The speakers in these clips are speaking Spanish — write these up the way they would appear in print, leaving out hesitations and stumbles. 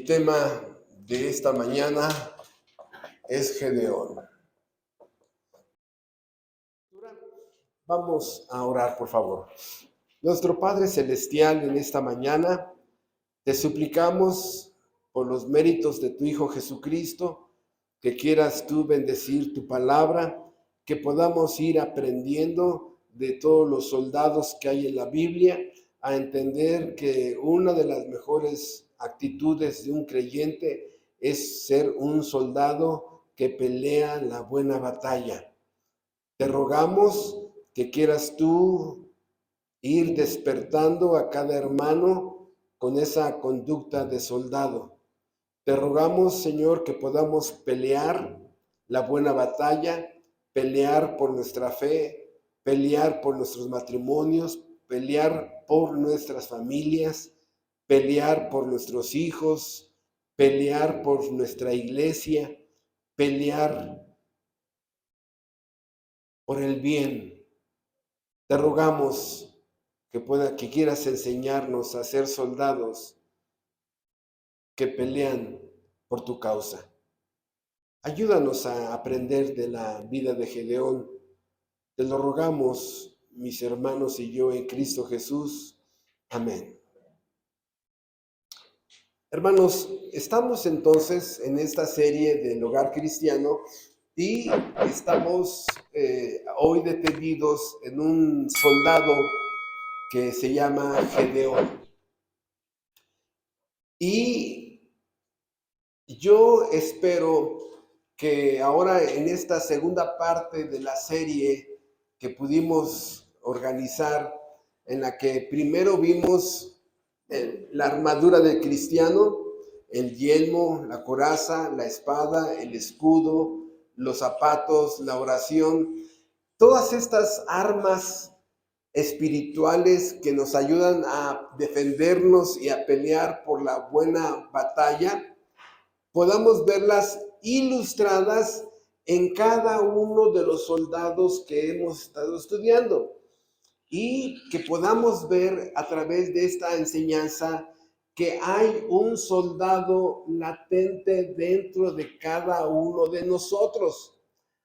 tema de esta mañana es Gedeón. Vamos a orar, por favor. Nuestro Padre Celestial, en esta mañana te suplicamos por los méritos de tu Hijo Jesucristo, que quieras tú bendecir tu palabra, que podamos ir aprendiendo de todos los soldados que hay en la Biblia, a entender que una de las mejores actitudes de un creyente es ser un soldado que pelea la buena batalla. Te rogamos que quieras tú ir despertando a cada hermano con esa conducta de soldado. Te rogamos, Señor, que podamos pelear la buena batalla, pelear por nuestra fe, pelear por nuestros matrimonios, pelear por nuestras familias, pelear por nuestros hijos, pelear por nuestra iglesia, pelear por el bien. Te rogamos que quieras enseñarnos a ser soldados que pelean por tu causa. Ayúdanos a aprender de la vida de Gedeón. Te lo rogamos, mis hermanos y yo, en Cristo Jesús. Amén. Hermanos, estamos entonces en esta serie del Hogar Cristiano y estamos hoy detenidos en un soldado que se llama Gedeón. Y yo espero que ahora en esta segunda parte de la serie que pudimos organizar, en la que primero vimos la armadura del cristiano, el yelmo, la coraza, la espada, el escudo, los zapatos, la oración, todas estas armas espirituales que nos ayudan a defendernos y a pelear por la buena batalla, podamos verlas ilustradas en cada uno de los soldados que hemos estado estudiando y que podamos ver a través de esta enseñanza que hay un soldado latente dentro de cada uno de nosotros.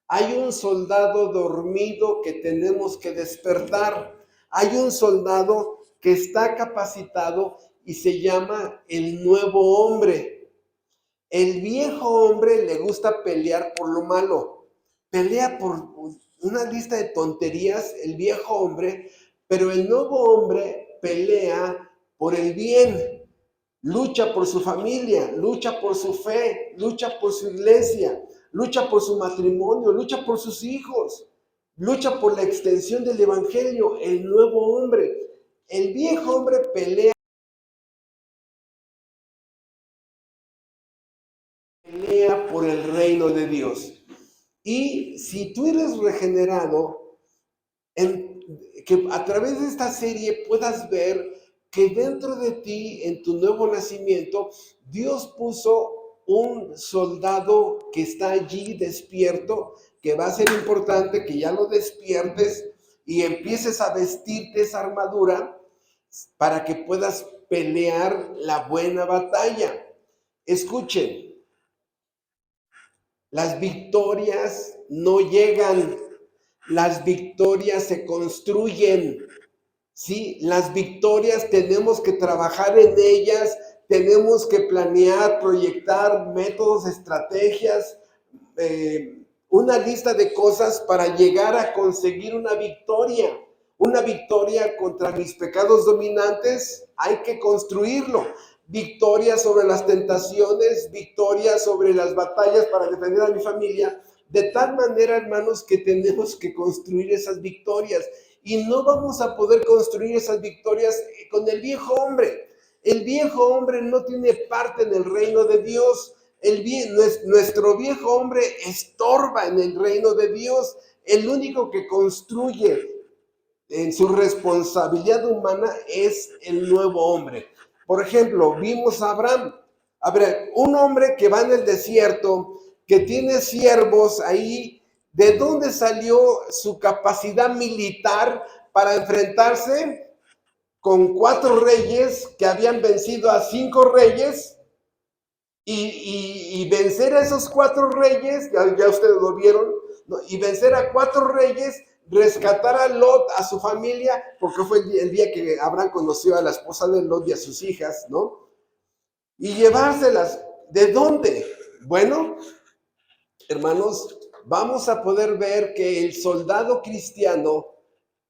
Hay un soldado dormido que tenemos que despertar. Hay un soldado que está capacitado y se llama el nuevo hombre. El viejo hombre le gusta pelear por lo malo. Pelea por una lista de tonterías, el viejo hombre, pero el nuevo hombre pelea por el bien. Lucha por su familia, lucha por su fe, lucha por su iglesia, lucha por su matrimonio, lucha por sus hijos, lucha por la extensión del evangelio, el nuevo hombre. El viejo hombre pelea por el reino de Dios. Y si tú eres regenerado, que a través de esta serie puedas ver que dentro de ti, en tu nuevo nacimiento, Dios puso un soldado que está allí despierto, que va a ser importante que ya lo despiertes y empieces a vestirte esa armadura para que puedas pelear la buena batalla. Escuchen, las victorias no llegan, las victorias se construyen. Sí, las victorias tenemos que trabajar en ellas, tenemos que planear, proyectar métodos, estrategias, una lista de cosas para llegar a conseguir una victoria. Una victoria contra mis pecados dominantes, hay que construirlo. Victoria sobre las tentaciones, victoria sobre las batallas para defender a mi familia. De tal manera, hermanos, que tenemos que construir esas victorias. Y no vamos a poder construir esas victorias con el viejo hombre. El viejo hombre no tiene parte en el reino de Dios. Nuestro viejo hombre estorba en el reino de Dios. El único que construye en su responsabilidad humana es el nuevo hombre. Por ejemplo, vimos a Abraham, un hombre que va en el desierto, que tiene siervos ahí. ¿De dónde salió su capacidad militar para enfrentarse con 4 reyes que habían vencido a 5 reyes? y vencer a esos 4 reyes, ya ustedes lo vieron, ¿no? Y vencer a 4 reyes, rescatar a Lot, a su familia, porque fue el día que Abraham conoció a la esposa de Lot y a sus hijas, ¿no? Y llevárselas. ¿De dónde? Bueno, hermanos, vamos a poder ver que el soldado cristiano,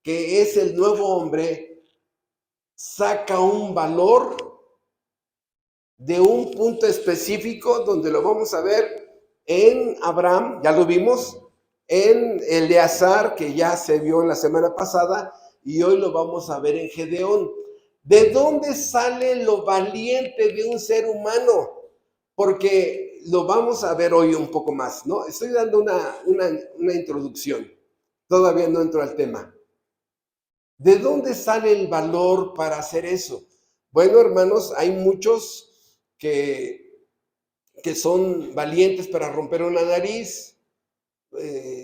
que es el nuevo hombre, saca un valor de un punto específico donde lo vamos a ver en Abraham, ya lo vimos, en Eleazar, que ya se vio en la semana pasada, y hoy lo vamos a ver en Gedeón. ¿De dónde sale lo valiente de un ser humano? Porque lo vamos a ver hoy un poco más, ¿no? Estoy dando una introducción, todavía no entro al tema. ¿De dónde sale el valor para hacer eso? Bueno, hermanos, hay muchos que son valientes para romper una nariz,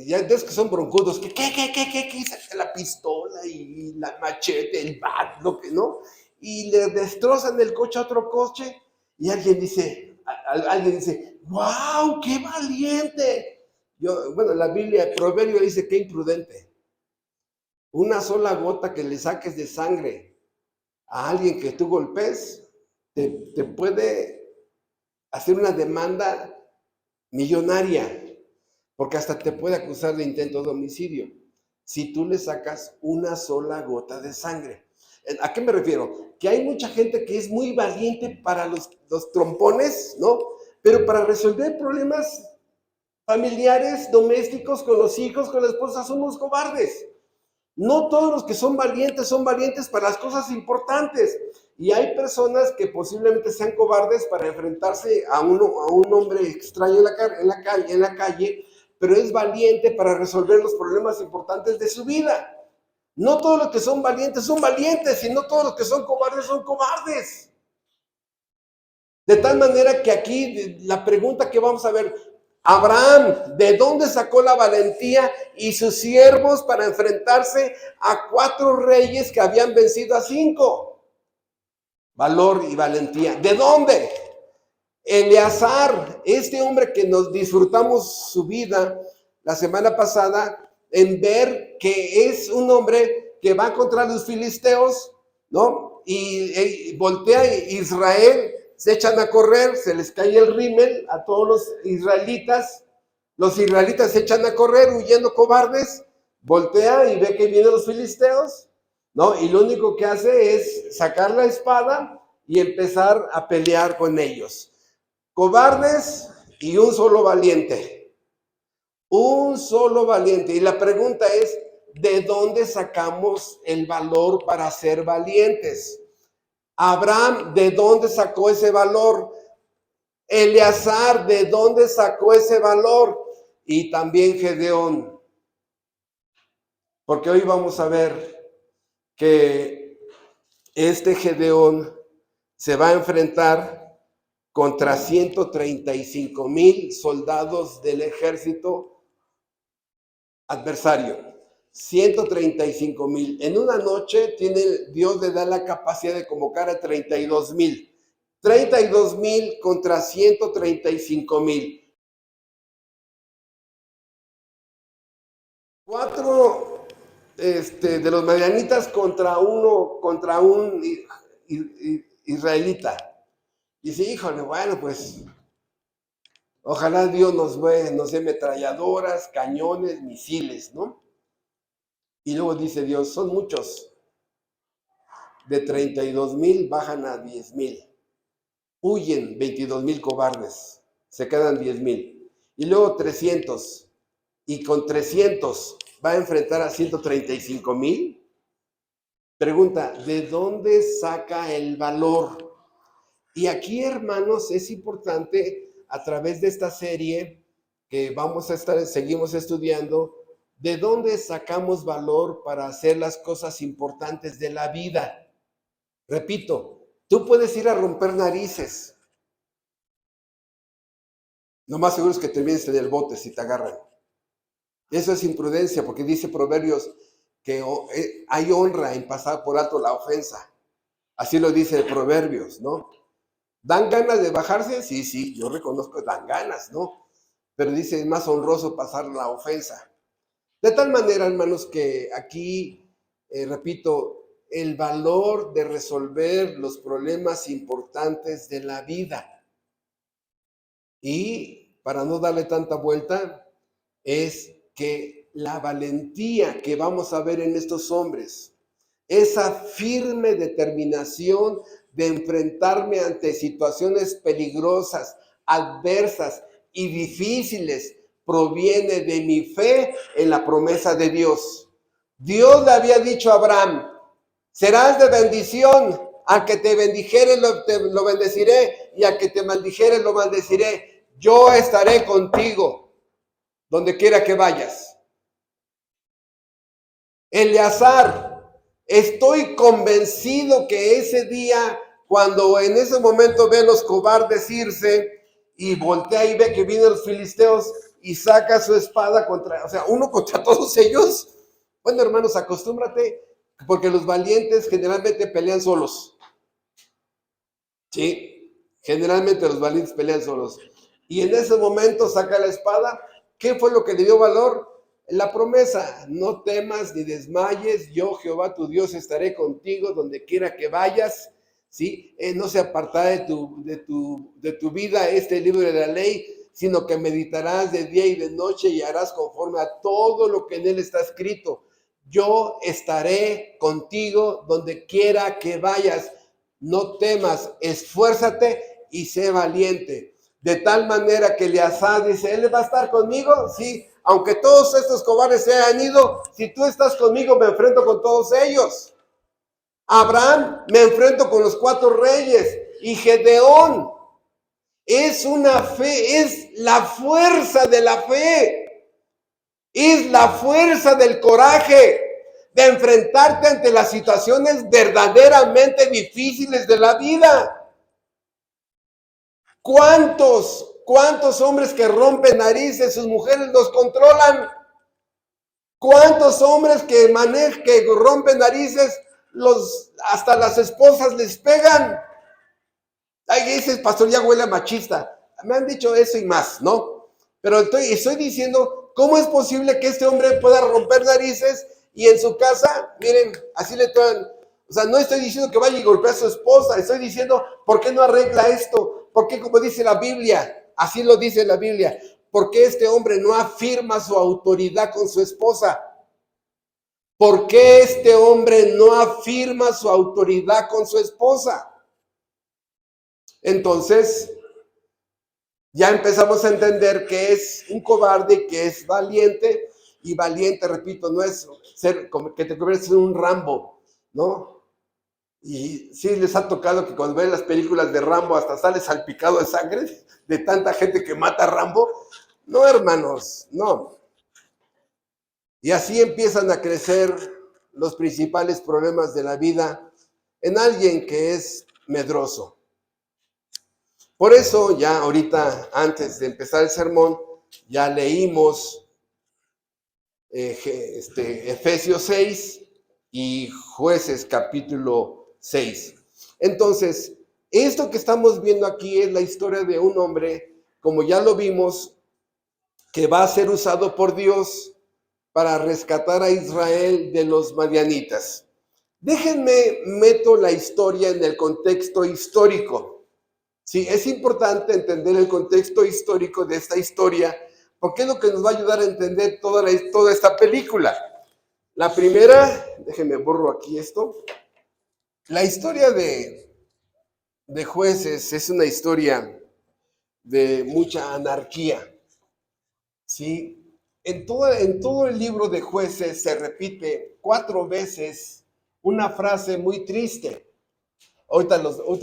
ya ves que son broncudos, que saca la pistola y la machete, el bat, lo que no, y le destrozan el coche a otro coche, y alguien dice, wow, qué valiente. Bueno, la Biblia, el proverbio dice, qué imprudente. Una sola gota que le saques de sangre a alguien que tú golpes, te puede hacer una demanda millonaria, porque hasta te puede acusar de intento de homicidio si tú le sacas una sola gota de sangre. ¿A qué me refiero? Que hay mucha gente que es muy valiente para los trompones, ¿no? Pero para resolver problemas familiares, domésticos, con los hijos, con la esposa, somos cobardes. No todos los que son valientes para las cosas importantes. Y hay personas que posiblemente sean cobardes para enfrentarse a un hombre extraño en la calle, pero es valiente para resolver los problemas importantes de su vida. No todos los que son valientes, y no todos los que son cobardes son cobardes. De tal manera que aquí la pregunta que vamos a ver, Abraham, ¿de dónde sacó la valentía y sus siervos para enfrentarse a 4 reyes que habían vencido a 5? Valor y valentía. ¿De dónde? Eleazar, este hombre que nos disfrutamos su vida la semana pasada, en ver que es un hombre que va contra los filisteos, ¿no? Y voltea Israel, se echan a correr, se les cae el rímel a todos los israelitas se echan a correr huyendo cobardes, voltea y ve que vienen los filisteos, ¿no? Y lo único que hace es sacar la espada y empezar a pelear con ellos. Cobardes y un solo valiente. Un solo valiente. Y la pregunta es, ¿de dónde sacamos el valor para ser valientes? Abraham, ¿de dónde sacó ese valor? Eleazar, ¿de dónde sacó ese valor? Y también Gedeón. Porque hoy vamos a ver que este Gedeón se va a enfrentar contra 135,000 soldados del ejército adversario. 135,000. En una noche Dios le da la capacidad de convocar a 32,000. 32,000 contra 135,000. 4 de los madianitas contra un israelita. Y dice, híjole, bueno, pues ojalá Dios nos dé metralladoras, cañones, misiles, ¿no? Y luego dice Dios, son muchos. De 32,000 bajan a 10,000. Huyen 22,000 cobardes. Se quedan 10,000. Y luego 300. Y con 300 va a enfrentar a 135,000. Pregunta, ¿de dónde saca el valor? Y aquí, hermanos, es importante a través de esta serie que seguimos estudiando, ¿de dónde sacamos valor para hacer las cosas importantes de la vida? Repito, tú puedes ir a romper narices. Lo más seguro es que termines en el bote si te agarran. Eso es imprudencia, porque dice Proverbios que hay honra en pasar por alto la ofensa. Así lo dice Proverbios, ¿no? ¿Dan ganas de bajarse? Sí, sí, yo reconozco que dan ganas, ¿no? Pero dice, es más honroso pasar la ofensa. De tal manera, hermanos, que aquí, repito, el valor de resolver los problemas importantes de la vida. Y para no darle tanta vuelta, es que la valentía que vamos a ver en estos hombres, esa firme determinación de enfrentarme ante situaciones peligrosas, adversas y difíciles, proviene de mi fe en la promesa de Dios. Dios le había dicho a Abraham, serás de bendición, al que te bendijere lo bendeciré, y al que te maldijere lo maldeciré. Yo estaré contigo donde quiera que vayas. Eleazar, estoy convencido que ese día, cuando en ese momento ve a los cobardes irse y voltea y ve que vienen los filisteos y saca su espada contra, o sea, uno contra todos ellos. Bueno, hermanos, acostúmbrate, porque los valientes generalmente pelean solos. Sí, generalmente los valientes pelean solos. Y en ese momento saca la espada. ¿Qué fue lo que le dio valor? La promesa, no temas ni desmayes, yo Jehová tu Dios estaré contigo donde quiera que vayas, ¿sí? No se apartará de tu vida este libro de la ley, sino que meditarás de día y de noche y harás conforme a todo lo que en él está escrito. Yo estaré contigo donde quiera que vayas, no temas, esfuérzate y sé valiente. De tal manera que Eleazar dice, ¿él va a estar conmigo? Sí, aunque todos estos cobardes se hayan ido, si tú estás conmigo, me enfrento con todos ellos. Abraham, me enfrento con los 4 reyes. Y Gedeón, es una fe, es la fuerza de la fe. Es la fuerza del coraje de enfrentarte ante las situaciones verdaderamente difíciles de la vida. ¿Cuántos hombres que rompen narices, sus mujeres los controlan? ¿Cuántos hombres que rompen narices, hasta las esposas les pegan? Ahí dices, pastor, ya huele a machista. Me han dicho eso y más, ¿no? Pero estoy diciendo, ¿cómo es posible que este hombre pueda romper narices y en su casa, miren, así le traen? O sea, no estoy diciendo que vaya y golpee a su esposa, estoy diciendo, ¿por qué no arregla esto? ¿Por qué, como dice la Biblia, así lo dice la Biblia, por qué este hombre no afirma su autoridad con su esposa? ¿Por qué este hombre no afirma su autoridad con su esposa? Entonces, ya empezamos a entender que es un cobarde, que es valiente, y valiente, repito, no es ser como que te conviertes en un Rambo, ¿no? Y sí les ha tocado que cuando ven las películas de Rambo hasta sale salpicado de sangre de tanta gente que mata a Rambo. No, hermanos, no. Y así empiezan a crecer los principales problemas de la vida en alguien que es medroso. Por eso ya ahorita, antes de empezar el sermón, ya leímos Efesios 6 y Jueces capítulo 6. Entonces, esto que estamos viendo aquí es la historia de un hombre, como ya lo vimos, que va a ser usado por Dios para rescatar a Israel de los madianitas. Déjenme meto la historia en el contexto histórico. Sí, es importante entender el contexto histórico de esta historia, porque es lo que nos va a ayudar a entender toda esta película. La primera, déjenme borro aquí esto. La historia de Jueces es una historia de mucha anarquía. ¿Sí? En todo el libro de Jueces se repite 4 veces una frase muy triste. Ahorita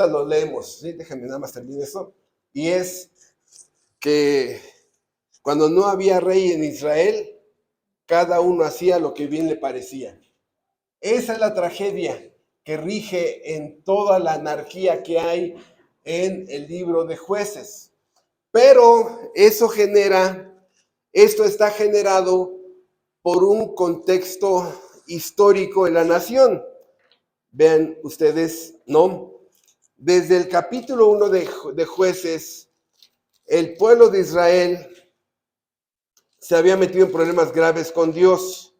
lo leemos, ¿sí? Déjenme nada más terminar eso. Y es que cuando no había rey en Israel, cada uno hacía lo que bien le parecía. Esa es la tragedia que rige en toda la anarquía que hay en el libro de Jueces. Pero esto está generado por un contexto histórico en la nación. Vean ustedes, ¿no? Desde el capítulo 1 de Jueces, el pueblo de Israel se había metido en problemas graves con Dios.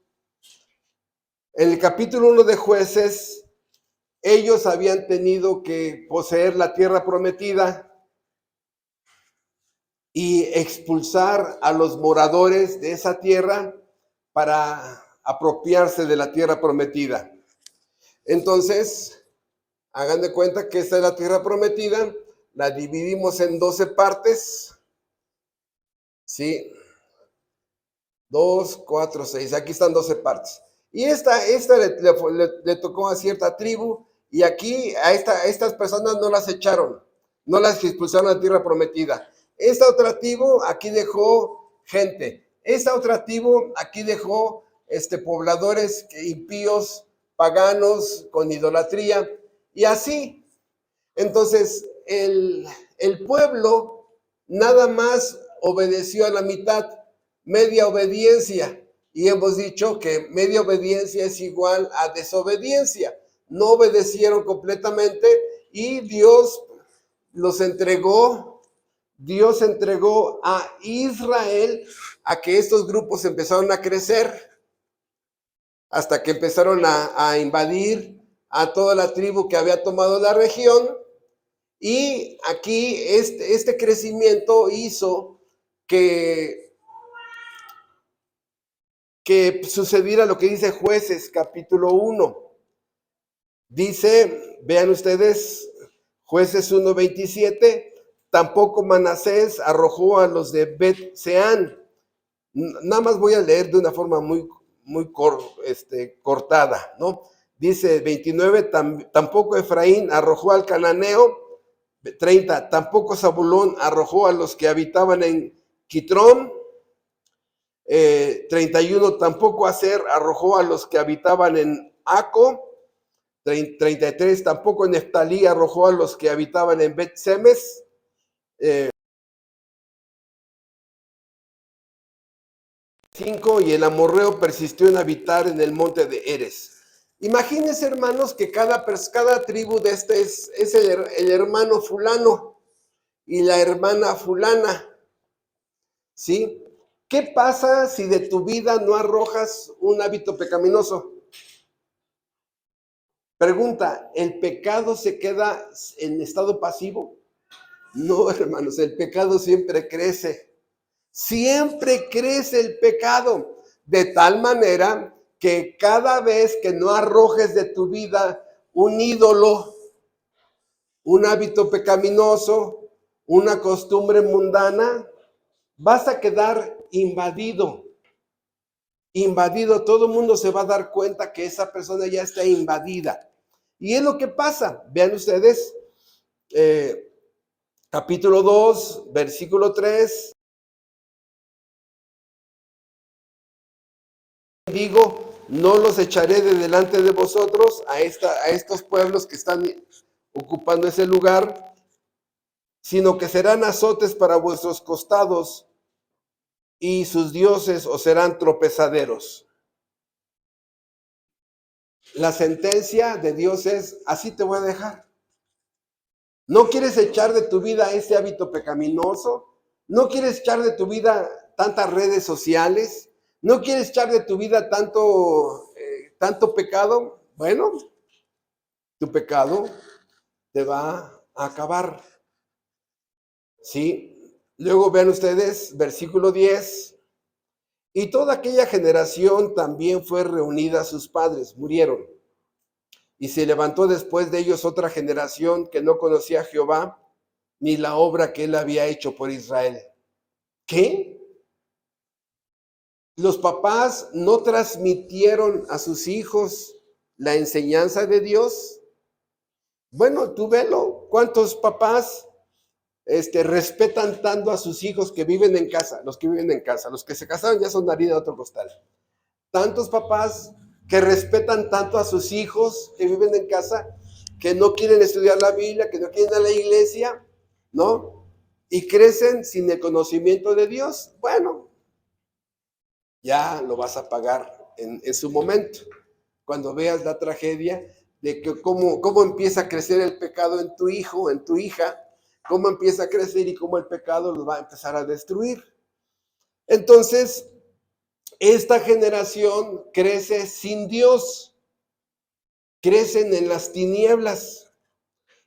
En el capítulo 1 de Jueces, ellos habían tenido que poseer la tierra prometida y expulsar a los moradores de esa tierra para apropiarse de la tierra prometida. Entonces, hagan de cuenta que esta es la tierra prometida, la dividimos en 12 partes, ¿sí? 2, 4, 6, aquí están 12 partes. Y esta le tocó a cierta tribu, y aquí a estas personas no las echaron, no las expulsaron a la tierra prometida. Esta otra tribu aquí dejó gente. Esta otra tribu aquí dejó pobladores impíos, paganos, con idolatría, y así. Entonces, el pueblo nada más obedeció a la mitad, media obediencia. Y hemos dicho que media obediencia es igual a desobediencia. No obedecieron completamente y Dios entregó a Israel a que estos grupos empezaron a crecer hasta que empezaron a invadir a toda la tribu que había tomado la región. Y aquí este crecimiento hizo que sucediera lo que dice Jueces capítulo 1. Dice, vean ustedes, Jueces 1:27, tampoco Manasés arrojó a los de Bet-Seán. Nada más voy a leer de una forma muy cortada, ¿no? Dice 29, tampoco Efraín arrojó al cananeo. 30, tampoco Zabulón arrojó a los que habitaban en Quitrón. 31, tampoco Aser arrojó a los que habitaban en Aco. 33, tampoco Neftalí arrojó a los que habitaban en Bet-Semes. Y el amorreo persistió en habitar en el monte de Eres. Imagínense, hermanos, que cada tribu de es el hermano fulano y la hermana fulana, ¿sí? ¿Qué pasa si de tu vida no arrojas un hábito pecaminoso? Pregunta, ¿el pecado se queda en estado pasivo? No, hermanos, el pecado siempre crece. Siempre crece el pecado, de tal manera que cada vez que no arrojes de tu vida un ídolo, un hábito pecaminoso, una costumbre mundana, vas a quedar invadido. Todo el mundo se va a dar cuenta que esa persona ya está invadida. Y es lo que pasa. Vean ustedes, capítulo 2, versículo 3. Digo, no los echaré de delante de vosotros a estos pueblos que están ocupando ese lugar, sino que serán azotes para vuestros costados y sus dioses os serán tropezaderos. La sentencia de Dios es, así te voy a dejar. ¿No quieres echar de tu vida ese hábito pecaminoso? ¿No quieres echar de tu vida tantas redes sociales? ¿No quieres echar de tu vida tanto pecado? Bueno, tu pecado te va a acabar. ¿Sí? Luego vean ustedes, versículo 10. Y toda aquella generación también fue reunida a sus padres, murieron. Y se levantó después de ellos otra generación que no conocía a Jehová, ni la obra que él había hecho por Israel. ¿Qué? Los papás no transmitieron a sus hijos la enseñanza de Dios. Bueno, tú velo, ¿cuántos papás respetan tanto a sus hijos que viven en casa? Los que se casaron ya son harina de otro costal. Tantos papás que respetan tanto a sus hijos que viven en casa, que no quieren estudiar la Biblia, que no quieren ir a la iglesia, ¿no? Y crecen sin el conocimiento de Dios. Bueno, ya lo vas a pagar en su momento. Cuando veas la tragedia, de que cómo empieza a crecer el pecado en tu hijo, en tu hija, cómo empieza a crecer y cómo el pecado los va a empezar a destruir. Entonces, esta generación crece sin Dios, crecen en las tinieblas.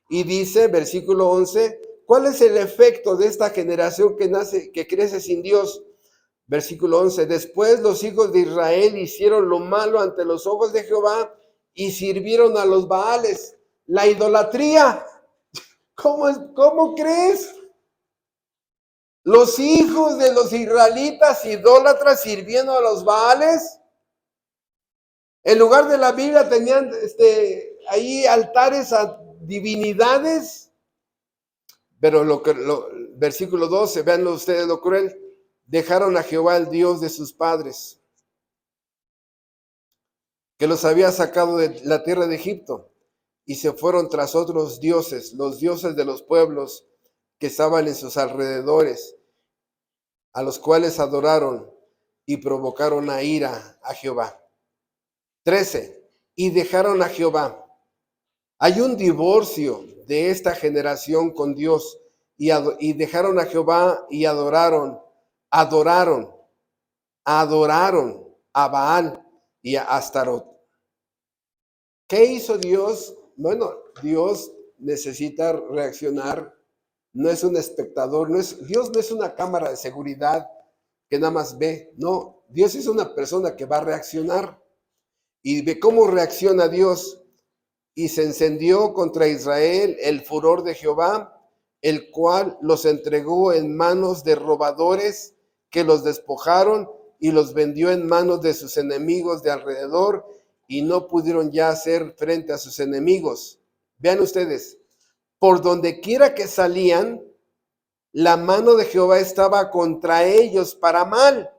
Y dice, versículo 11, ¿cuál es el efecto de esta generación que crece sin Dios? Versículo 11, después los hijos de Israel hicieron lo malo ante los ojos de Jehová y sirvieron a los Baales. La idolatría. ¿Cómo crees? Los hijos de los israelitas idólatras sirviendo a los Baales. En lugar de la Biblia tenían ahí altares a divinidades. Pero versículo 12, vean ustedes lo cruel. Dejaron a Jehová, el Dios de sus padres, que los había sacado de la tierra de Egipto, y se fueron tras otros dioses, los dioses de los pueblos que estaban en sus alrededores, a los cuales adoraron y provocaron a ira a Jehová. 13. Y dejaron a Jehová. Hay un divorcio de esta generación con Dios, y dejaron a Jehová y adoraron a Baal y a Astarot. ¿Qué hizo Dios? Bueno, Dios necesita reaccionar, no es un espectador, Dios no es una cámara de seguridad que nada más ve, no, Dios es una persona que va a reaccionar. Y ve cómo reacciona Dios. Y se encendió contra Israel el furor de Jehová, el cual los entregó en manos de robadores que los despojaron y los vendió en manos de sus enemigos de alrededor, y no pudieron ya hacer frente a sus enemigos. Vean ustedes, por donde quiera que salían, la mano de Jehová estaba contra ellos para mal,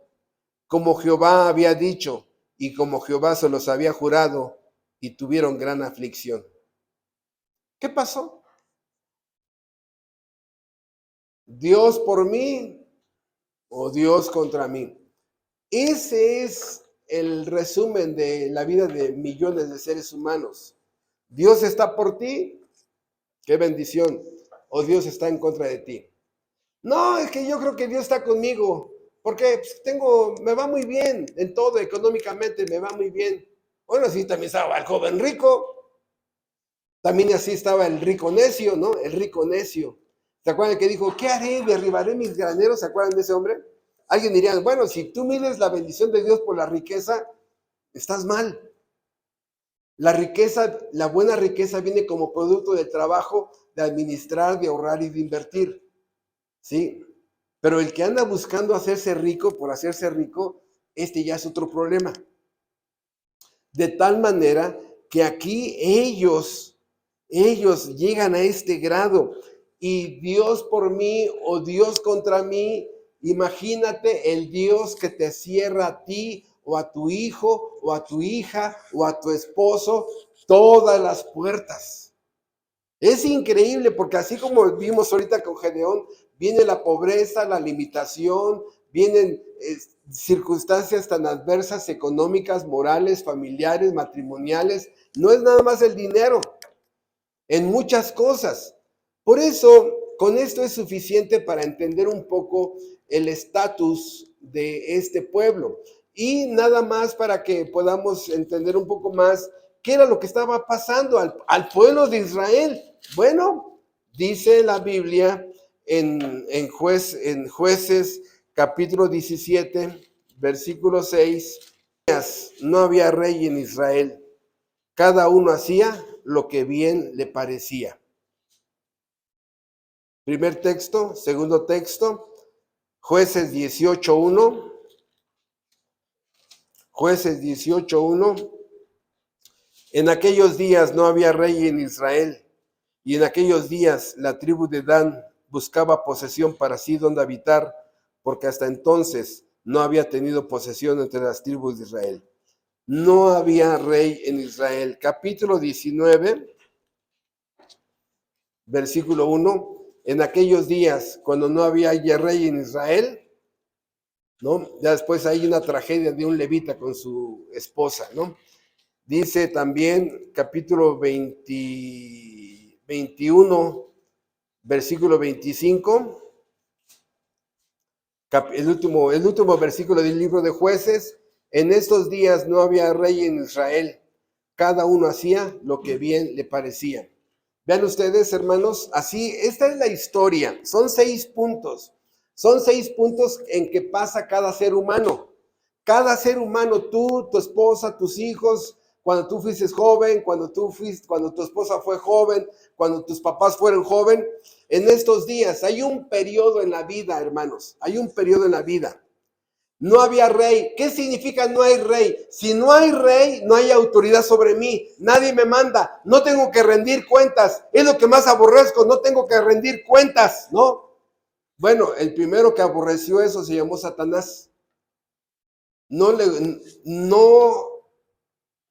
como Jehová había dicho y como Jehová se los había jurado, y tuvieron gran aflicción. ¿Qué pasó? ¿Dios por mí o Dios contra mí? Ese es el resumen de la vida de millones de seres humanos. ¿Dios está por ti? ¡Qué bendición! ¿O Dios está en contra de ti? No, es que yo creo que Dios está conmigo, porque me va muy bien en todo, económicamente me va muy bien. Bueno, sí, también estaba el joven rico, también así estaba el rico necio, ¿no? El rico necio. ¿Se acuerdan que dijo, qué haré? ¿Derribaré mis graneros? ¿Se acuerdan de ese hombre? Alguien diría, bueno, si tú mides la bendición de Dios por la riqueza, estás mal. La riqueza, la buena riqueza viene como producto del trabajo de administrar, de ahorrar y de invertir. ¿Sí? Pero el que anda buscando hacerse rico por hacerse rico, ya es otro problema. De tal manera que aquí ellos llegan a este grado, y Dios por mí o Dios contra mí. Imagínate el Dios que te cierra a ti o a tu hijo o a tu hija o a tu esposo todas las puertas. Es increíble, porque así como vimos ahorita con Gedeón, viene la pobreza, la limitación, vienen circunstancias tan adversas, económicas, morales, familiares, matrimoniales. No es nada más el dinero, en muchas cosas. Por eso, con esto es suficiente para entender un poco el estatus de este pueblo. Y nada más para que podamos entender un poco más qué era lo que estaba pasando al pueblo de Israel. Bueno, dice la Biblia en Jueces capítulo 17, versículo 6, no había rey en Israel, cada uno hacía lo que bien le parecía. Primer texto, segundo texto, Jueces 18:1. Jueces 18:1. En aquellos días no había rey en Israel, y en aquellos días la tribu de Dan buscaba posesión para sí donde habitar, porque hasta entonces no había tenido posesión entre las tribus de Israel. No había rey en Israel. Capítulo 19, versículo 1. En aquellos días, cuando no había ya rey en Israel, ¿no? Ya después hay una tragedia de un levita con su esposa, ¿no? Dice también capítulo 21, versículo 25, el último versículo del libro de Jueces. En estos días no había rey en Israel, cada uno hacía lo que bien le parecía. Vean ustedes, hermanos, así, esta es la historia. Son 6 puntos. Son 6 puntos en que pasa cada ser humano. Cada ser humano, tú, tu esposa, tus hijos, cuando tú fuiste joven, cuando tu esposa fue joven, cuando tus papás fueron joven, en estos días hay un periodo en la vida, hermanos. Hay un periodo en la vida. No había rey. ¿Qué significa no hay rey? Si no hay rey, no hay autoridad sobre mí. Nadie me manda. No tengo que rendir cuentas. Es lo que más aborrezco. No tengo que rendir cuentas, ¿no? Bueno, el primero que aborreció eso se llamó Satanás. No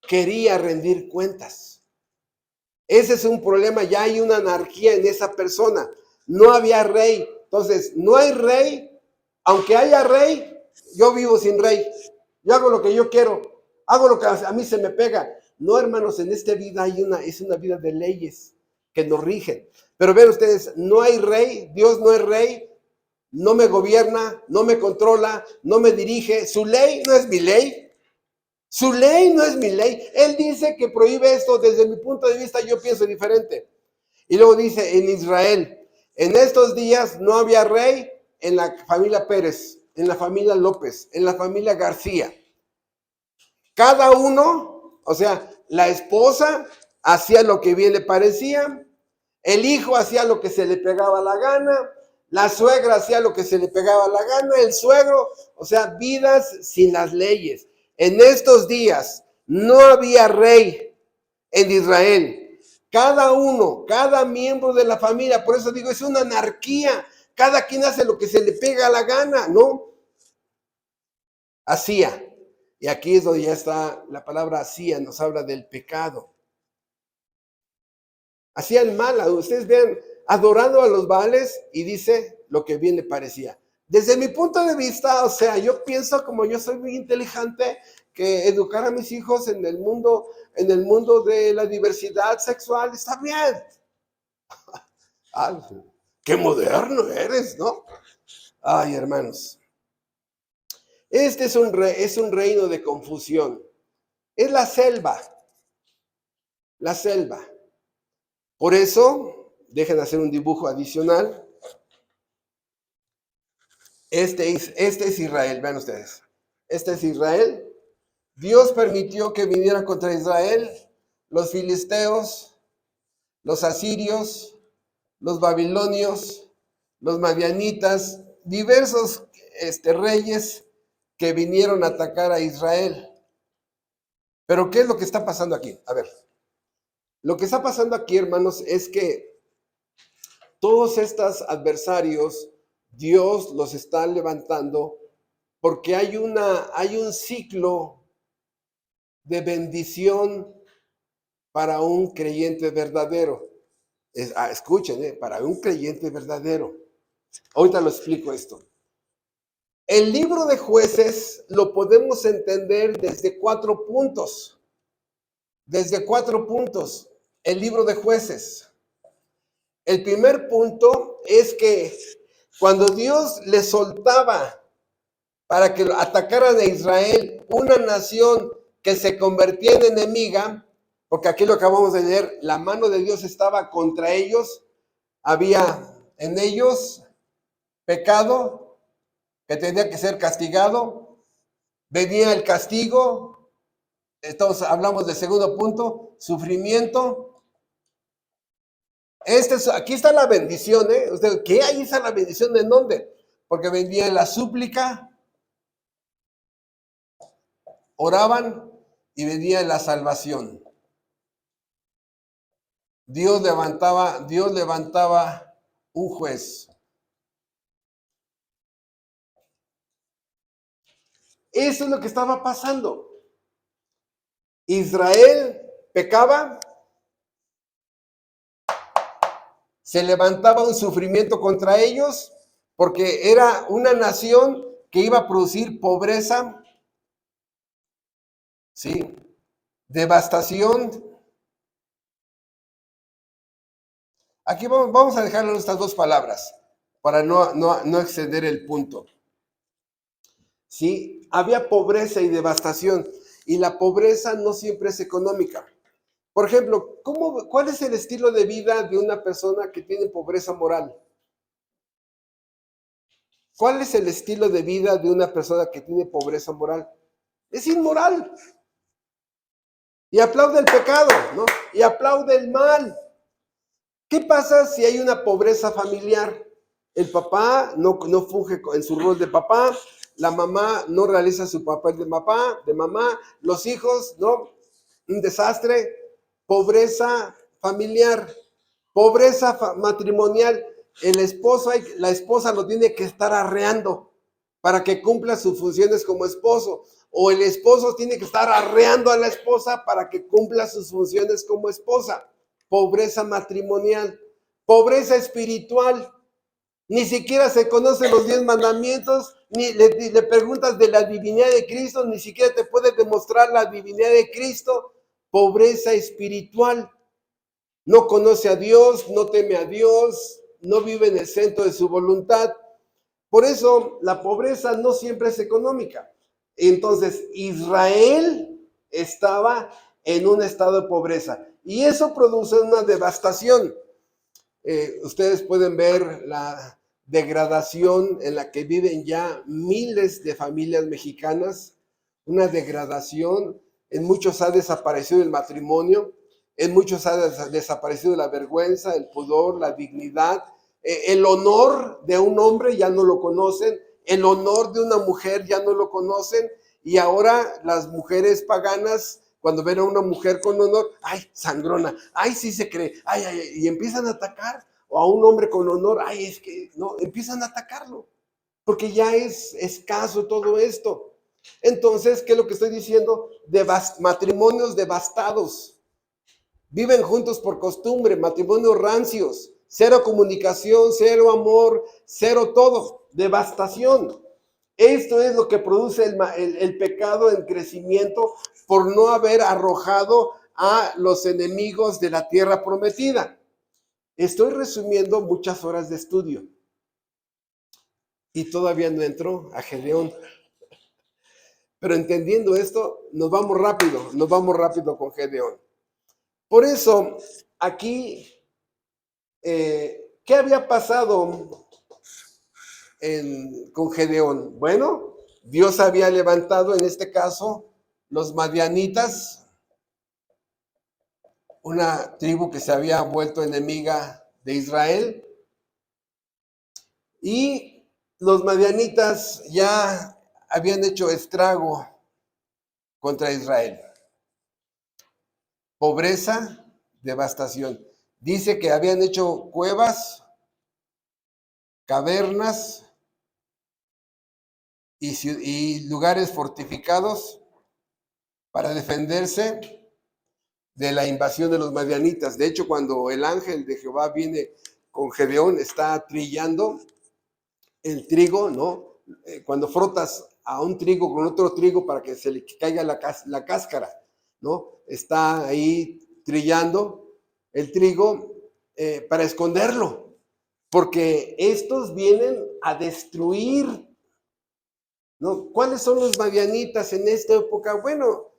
quería rendir cuentas. Ese es un problema. Ya hay una anarquía en esa persona. No había rey. Entonces, no hay rey. Aunque haya rey, yo vivo sin rey. Yo hago lo que yo quiero. Hago lo que a mí se me pega. No, hermanos, en esta vida es una vida de leyes que nos rigen. Pero vean ustedes, no hay rey. Dios no es rey. No me gobierna, no me controla, no me dirige. Su ley no es mi ley. Su ley no es mi ley. Él dice que prohíbe esto. Desde mi punto de vista, yo pienso diferente. Y luego dice, en Israel, en estos días no había rey en la familia Pérez, en la familia López, en la familia García. Cada uno, o sea, la esposa hacía lo que bien le parecía, el hijo hacía lo que se le pegaba la gana, la suegra hacía lo que se le pegaba la gana, el suegro, o sea, vidas sin las leyes. En estos días no había rey en Israel. Cada uno, cada miembro de la familia, por eso digo, es una anarquía. Cada quien hace lo que se le pega la gana, ¿no? Hacía. Y aquí es donde ya está la palabra hacía, nos habla del pecado. Hacían mal, ustedes vean, adorando a los Baales y dice lo que bien le parecía. Desde mi punto de vista, o sea, yo pienso como yo soy muy inteligente, que educar a mis hijos en el mundo de la diversidad sexual está bien. Ay, qué moderno eres, ¿no? Ay, hermanos. Este es un reino de confusión. Es la selva. La selva. Por eso, dejen hacer un dibujo adicional. Este es Israel, vean ustedes. Este es Israel. Dios permitió que vinieran contra Israel los filisteos, los asirios, los babilonios, los madianitas, diversos reyes que vinieron a atacar a Israel. Pero ¿qué es lo que está pasando aquí? A ver, lo que está pasando aquí, hermanos, es que todos estos adversarios, Dios los está levantando porque hay un ciclo de bendición para un creyente verdadero. Escuchen, para un creyente verdadero. Ahorita lo explico esto. El libro de Jueces lo podemos entender desde 4 puntos. Desde 4 puntos, el libro de Jueces. El primer punto es que cuando Dios le soltaba para que atacaran a Israel, una nación que se convertía en enemiga, porque aquí lo acabamos de leer, la mano de Dios estaba contra ellos, había en ellos pecado que tenía que ser castigado, venía el castigo, entonces hablamos del segundo punto, sufrimiento. Aquí está la bendición, ¿eh? ¿Qué ahí está la bendición? ¿En dónde? Porque venía la súplica, oraban y venía la salvación. Dios levantaba un juez. Eso es lo que estaba pasando. Israel pecaba, se levantaba un sufrimiento contra ellos, porque era una nación que iba a producir pobreza, ¿sí? devastación. Aquí vamos a dejar estas dos palabras para no extender el punto. ¿Sí? Había pobreza y devastación, y la pobreza no siempre es económica. Por ejemplo, ¿cuál es el estilo de vida de una persona que tiene pobreza moral? ¿Cuál es el estilo de vida de una persona que tiene pobreza moral? Es inmoral. Y aplaude el pecado, ¿no? Y aplaude el mal. ¿Qué pasa si hay una pobreza familiar? El papá no funge en su rol de papá, la mamá no realiza su papel de mamá, los hijos, ¿no? Un desastre, pobreza familiar, pobreza matrimonial. La esposa lo tiene que estar arreando para que cumpla sus funciones como esposo, o el esposo tiene que estar arreando a la esposa para que cumpla sus funciones como esposa. Pobreza matrimonial, pobreza espiritual. Ni siquiera se conocen los 10 mandamientos, ni le preguntas de la divinidad de Cristo, ni siquiera te puede demostrar la divinidad de Cristo. Pobreza espiritual. No conoce a Dios, no teme a Dios, no vive en el centro de su voluntad. Por eso la pobreza no siempre es económica. Entonces Israel estaba en un estado de pobreza y eso produce una devastación. Ustedes pueden ver la degradación en la que viven ya miles de familias mexicanas, una degradación. En muchos ha desaparecido el matrimonio, en muchos ha desaparecido la vergüenza, el pudor, la dignidad, el honor de un hombre ya no lo conocen, el honor de una mujer ya no lo conocen, y ahora las mujeres paganas, cuando ven a una mujer con honor, ay, sangrona, ay, sí se cree, ay, ay, y empiezan a atacar, o a un hombre con honor, ay, es que, no, empiezan a atacarlo, porque ya es escaso todo esto. Entonces, ¿qué es lo que estoy diciendo? Matrimonios devastados, viven juntos por costumbre, matrimonios rancios, cero comunicación, cero amor, cero todo, devastación. Esto es lo que produce el pecado en crecimiento por no haber arrojado a los enemigos de la tierra prometida. Estoy resumiendo muchas horas de estudio y todavía no entro a Gedeón. Pero entendiendo esto, nos vamos rápido con Gedeón. Por eso, aquí, ¿qué había pasado con Gedeón? Bueno, Dios había levantado, en este caso, los madianitas, una tribu que se había vuelto enemiga de Israel, y los madianitas ya habían hecho estrago contra Israel. Pobreza, devastación. Dice que habían hecho cuevas, cavernas y lugares fortificados para defenderse de la invasión de los madianitas. De hecho, cuando el ángel de Jehová viene con Gedeón, está trillando el trigo, ¿no? Cuando frotas a un trigo con otro trigo para que se le caiga la cáscara, ¿no? Está ahí trillando el trigo para esconderlo, porque estos vienen a destruir, ¿no? ¿Cuáles son los madianitas en esta época? Bueno,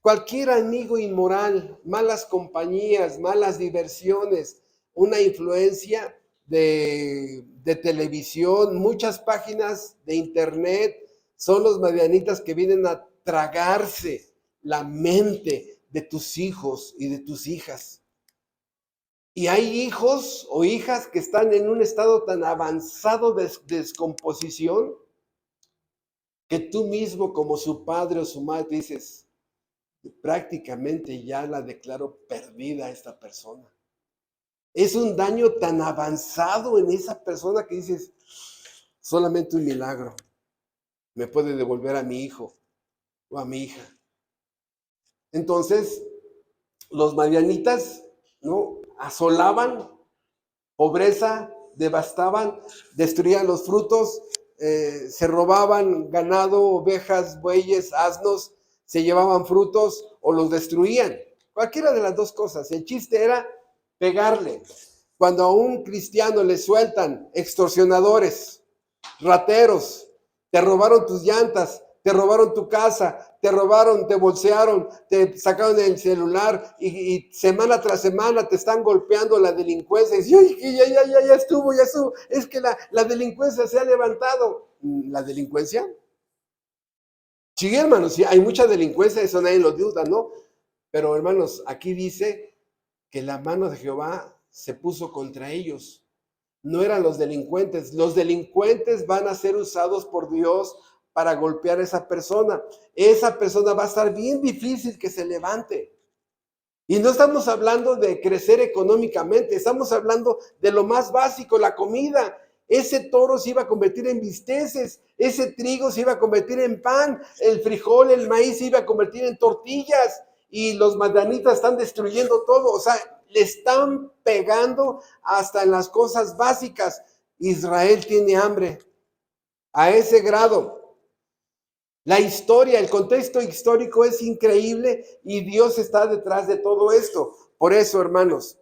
cualquier amigo inmoral, malas compañías, malas diversiones, una influencia de televisión, muchas páginas de internet, son los madianitas que vienen a tragarse la mente de tus hijos y de tus hijas. Y hay hijos o hijas que están en un estado tan avanzado de descomposición que tú mismo como su padre o su madre dices, prácticamente ya la declaro perdida a esta persona. Es un daño tan avanzado en esa persona que dices, solamente un milagro me puede devolver a mi hijo o a mi hija. Entonces, los madianitas, ¿no? Asolaban, pobreza, devastaban, destruían los frutos, se robaban ganado, ovejas, bueyes, asnos, se llevaban frutos o los destruían. Cualquiera de las dos cosas. El chiste era pegarle. Cuando a un cristiano le sueltan extorsionadores, rateros, te robaron tus llantas, te robaron tu casa, te robaron, te bolsearon, te sacaron el celular y semana tras semana te están golpeando la delincuencia. Y dices, ya estuvo. Es que la delincuencia se ha levantado. ¿La delincuencia? Sí, hermanos, sí, hay mucha delincuencia, eso nadie lo duda, ¿no? Pero, hermanos, aquí dice que la mano de Jehová se puso contra ellos. No eran los delincuentes. Los delincuentes van a ser usados por Dios para golpear a esa persona. Esa persona va a estar bien difícil que se levante. Y no estamos hablando de crecer económicamente, estamos hablando de lo más básico, la comida. Ese toro se iba a convertir en bisteces, ese trigo se iba a convertir en pan, el frijol, el maíz se iba a convertir en tortillas y los madianitas están destruyendo todo. O sea, le están pegando hasta en las cosas básicas. Israel tiene hambre a ese grado. La historia, el contexto histórico es increíble y Dios está detrás de todo esto. Por eso, hermanos,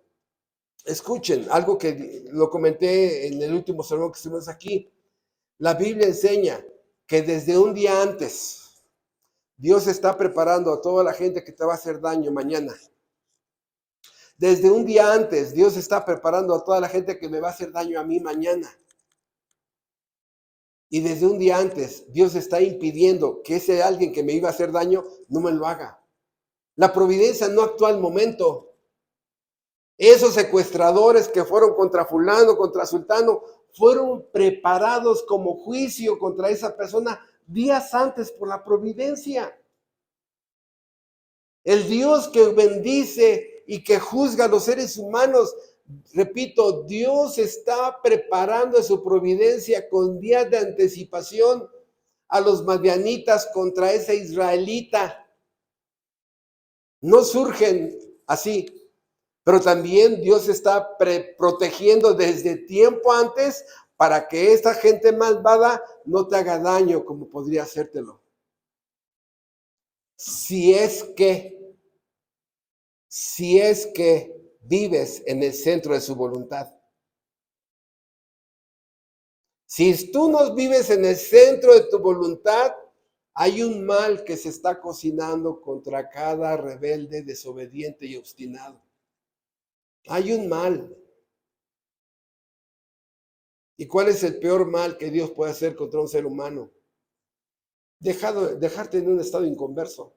escuchen algo que lo comenté en el último sermón que estuvimos aquí. La Biblia enseña que desde un día antes, Dios está preparando a toda la gente que te va a hacer daño mañana. Desde un día antes, Dios está preparando a toda la gente que me va a hacer daño a mí mañana. Y desde un día antes, Dios está impidiendo que ese alguien que me iba a hacer daño no me lo haga. La providencia no actúa al momento. Esos secuestradores que fueron contra fulano, contra sultano, fueron preparados como juicio contra esa persona días antes por la providencia. El Dios que bendice y que juzga a los seres humanos, repito, Dios está preparando su providencia con días de anticipación a los madianitas contra ese israelita. No surgen así, pero también Dios está protegiendo desde tiempo antes para que esta gente malvada no te haga daño como podría hacértelo. Si es que vives en el centro de su voluntad. Si tú no vives en el centro de tu voluntad, hay un mal que se está cocinando contra cada rebelde, desobediente y obstinado. Hay un mal. ¿Y cuál es el peor mal que Dios puede hacer contra un ser humano? Dejarte en un estado inconverso.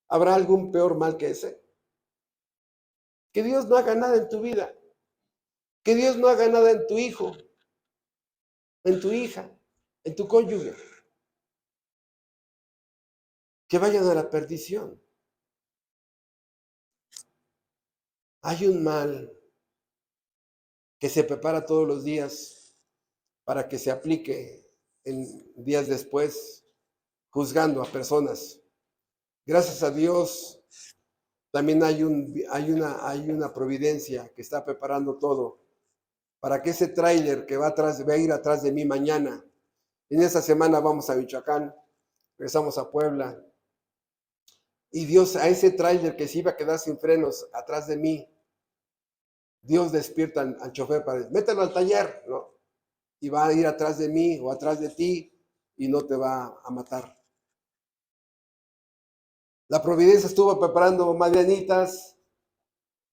¿Habrá algún peor mal que ese? Que Dios no haga nada en tu vida. Que Dios no haga nada en tu hijo, en tu hija, en tu cónyuge. Que vayan a la perdición. Hay un mal que se prepara todos los días para que se aplique en días después, juzgando a personas. Gracias a Dios, también hay una providencia que está preparando todo para que ese tráiler que va a ir atrás de mí mañana, en esta semana vamos a Michoacán, regresamos a Puebla, y Dios a ese tráiler que se iba a quedar sin frenos atrás de mí, Dios despierta al chofer para decir, mételo al taller, ¿no? Y va a ir atrás de mí o atrás de ti y no te va a matar. La providencia estuvo preparando madianitas,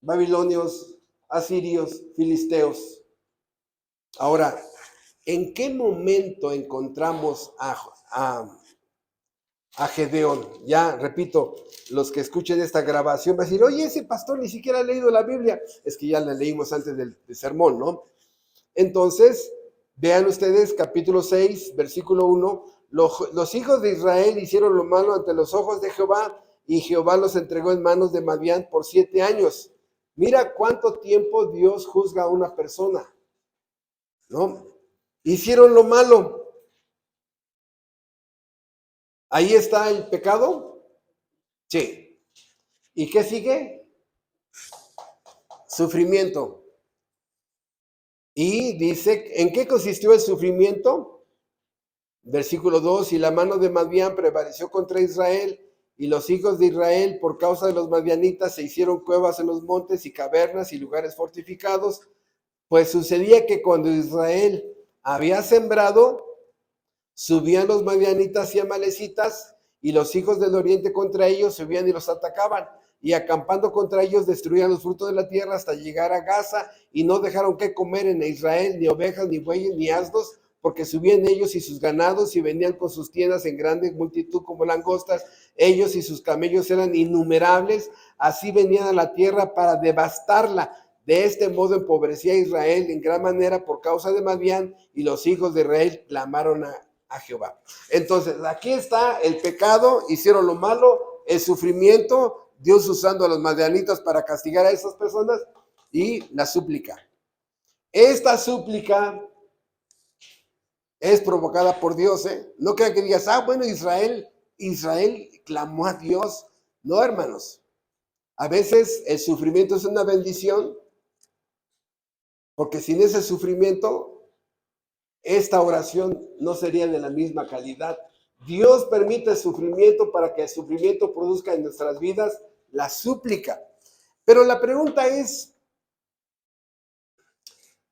babilonios, asirios, filisteos. Ahora, ¿en qué momento encontramos a Gedeón? Ya, repito, los que escuchen esta grabación van a decir, oye, ese pastor ni siquiera ha leído la Biblia. Es que ya la leímos antes del sermón, ¿no? Entonces, vean ustedes capítulo 6, versículo 1. Los hijos de Israel hicieron lo malo ante los ojos de Jehová y Jehová los entregó en manos de Madián por 7 años. Mira cuánto tiempo Dios juzga a una persona, ¿no? Hicieron lo malo. ¿Ahí está el pecado? Sí. ¿Y qué sigue? Sufrimiento. Y dice, ¿en qué consistió el sufrimiento? Versículo 2, y la mano de Madián prevaleció contra Israel, Y los hijos de Israel, por causa de los madianitas, se hicieron cuevas en los montes y cavernas y lugares fortificados. Pues sucedía que cuando Israel había sembrado, subían los madianitas y amalecitas, y los hijos del oriente contra ellos subían y los atacaban, y acampando contra ellos destruían los frutos de la tierra hasta llegar a Gaza, y no dejaron que comer en Israel ni ovejas, ni bueyes, ni asnos, porque subían ellos y sus ganados y venían con sus tiendas en grande multitud como langostas. Ellos y sus camellos eran innumerables, así venían a la tierra para devastarla. De este modo empobrecía a Israel en gran manera por causa de Madián, y los hijos de Israel clamaron a Jehová. Entonces, aquí está el pecado, hicieron lo malo, el sufrimiento, Dios usando a los madianitas para castigar a esas personas, y la súplica. Esta súplica es provocada por Dios, ¿eh? No crean que digas, bueno, Israel clamó a Dios. No, hermanos. A veces el sufrimiento es una bendición, porque sin ese sufrimiento, esta oración no sería de la misma calidad. Dios permite el sufrimiento para que el sufrimiento produzca en nuestras vidas la súplica. Pero la pregunta es,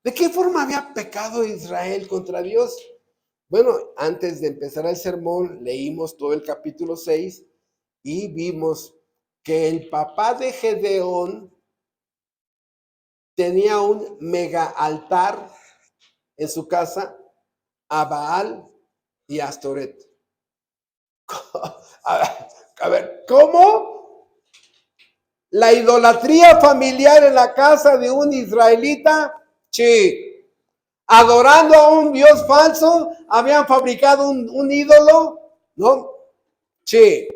¿de qué forma había pecado Israel contra Dios? Bueno, antes de empezar el sermón, leímos todo el capítulo 6 y vimos que el papá de Gedeón tenía un mega altar en su casa a Baal y a Astoret. A ver, ¿cómo? La idolatría familiar en la casa de un israelita, sí. Adorando a un Dios falso, habían fabricado un ídolo, ¿no? Sí.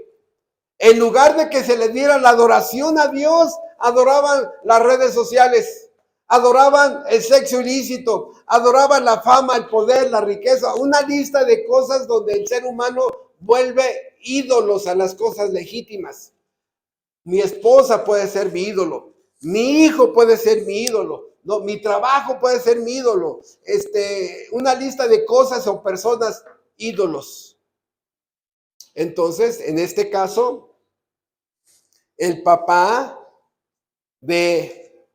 En lugar de que se le diera la adoración a Dios, adoraban las redes sociales, adoraban el sexo ilícito, adoraban la fama, el poder, la riqueza, una lista de cosas donde el ser humano vuelve ídolos a las cosas legítimas. Mi esposa puede ser mi ídolo, mi hijo puede ser mi ídolo, no, mi trabajo puede ser mi ídolo, una lista de cosas o personas ídolos. Entonces, en este caso, el papá de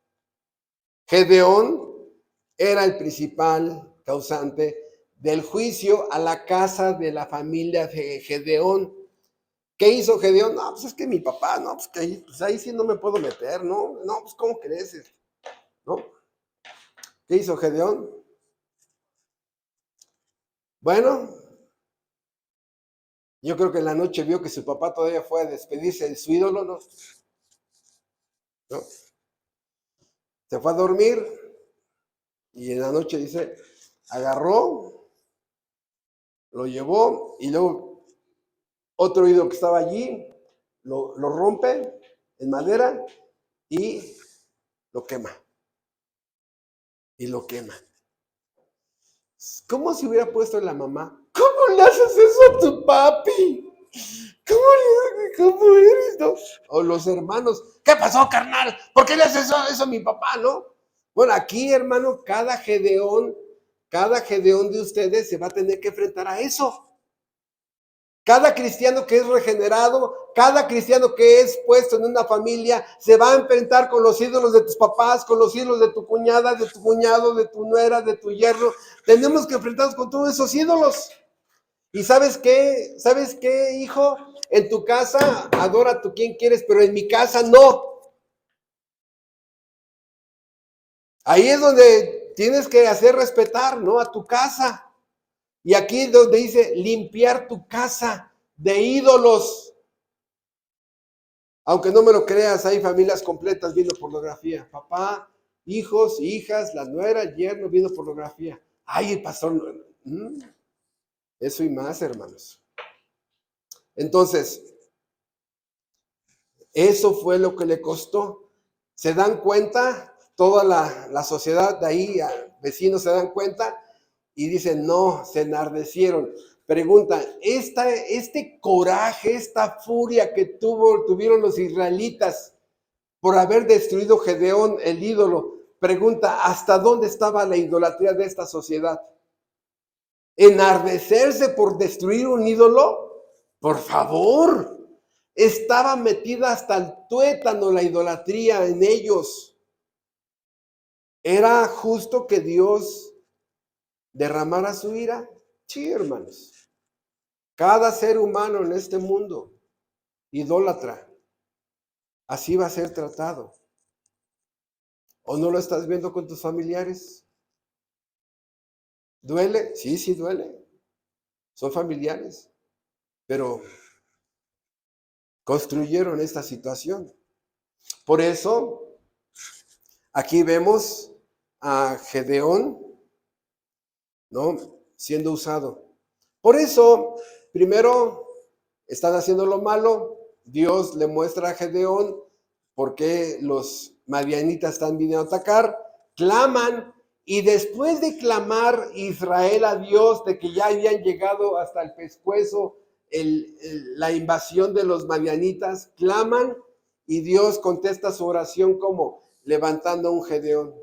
Gedeón era el principal causante del juicio a la casa de la familia de Gedeón. ¿Qué hizo Gedeón? No, pues es que mi papá, no, pues ahí sí no me puedo meter, ¿no? No, pues ¿cómo crees? ¿No? ¿Qué hizo Gedeón? Bueno, yo creo que en la noche vio que su papá todavía fue a despedirse de su ídolo, ¿no? ¿No? Se fue a dormir y en la noche dice, agarró, lo llevó y luego otro ídolo que estaba allí lo rompe en madera y lo quema. Y lo quema. ¿Cómo se hubiera puesto la mamá? ¿Cómo le haces eso a tu papi? ¿Cómo eres, no? O los hermanos, ¿qué pasó, carnal? ¿Por qué le haces eso a mi papá, no? Bueno, aquí, hermano, cada Gedeón de ustedes se va a tener que enfrentar a eso. Cada cristiano que es regenerado, cada cristiano que es puesto en una familia, se va a enfrentar con los ídolos de tus papás, con los ídolos de tu cuñada, de tu cuñado, de tu nuera, de tu yerno. Tenemos que enfrentarnos con todos esos ídolos. ¿Y sabes qué? ¿Sabes qué, hijo? En tu casa adora a tu quien quieres, pero en mi casa no. Ahí es donde tienes que hacer respetar, ¿no? A tu casa. Y aquí es donde dice limpiar tu casa de ídolos. Aunque no me lo creas, hay familias completas viendo pornografía. Papá, hijos, hijas, la nuera, el yerno viendo pornografía. Ay, el pastor. Eso y más, hermanos. Entonces, eso fue lo que le costó. ¿Se dan cuenta? Toda la sociedad de ahí, vecinos se dan cuenta y dicen, no, se enardecieron. Preguntan, este coraje, esta furia que tuvieron los israelitas por haber destruido Gedeón, el ídolo, pregunta, ¿hasta dónde estaba la idolatría de esta sociedad? ¿Enardecerse por destruir un ídolo? Por favor, Estaba metida hasta el tuétano la idolatría en ellos. ¿Era justo que Dios derramara su ira? Sí, hermanos. Cada ser humano en este mundo, idólatra, así va a ser tratado. ¿O no lo estás viendo con tus familiares? ¿Duele? Sí, sí duele. Son familiares. Pero construyeron esta situación. Por eso, aquí vemos a Gedeón, ¿no?, siendo usado. Por eso, primero, están haciendo lo malo. Dios le muestra a Gedeón por qué los madianitas están viniendo a atacar. Claman, y después de clamar Israel a Dios de que ya habían llegado hasta el pescuezo la invasión de los madianitas, claman y Dios contesta su oración como levantando un Gedeón.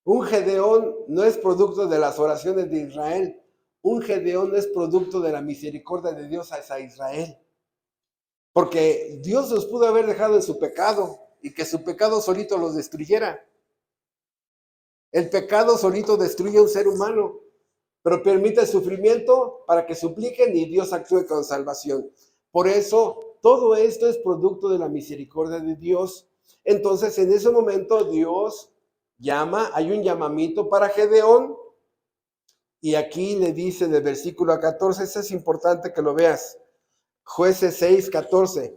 Un Gedeón no es producto de las oraciones de Israel. Un Gedeón es producto de la misericordia de Dios hacia Israel. Porque Dios los pudo haber dejado en su pecado y que su pecado solito los destruyera. El pecado solito destruye a un ser humano, pero permite el sufrimiento para que supliquen y Dios actúe con salvación. Por eso, todo esto es producto de la misericordia de Dios. Entonces, en ese momento, Dios llama, hay un llamamiento para Gedeón, y aquí le dice en el versículo 14, eso es importante que lo veas, Jueces 6:14,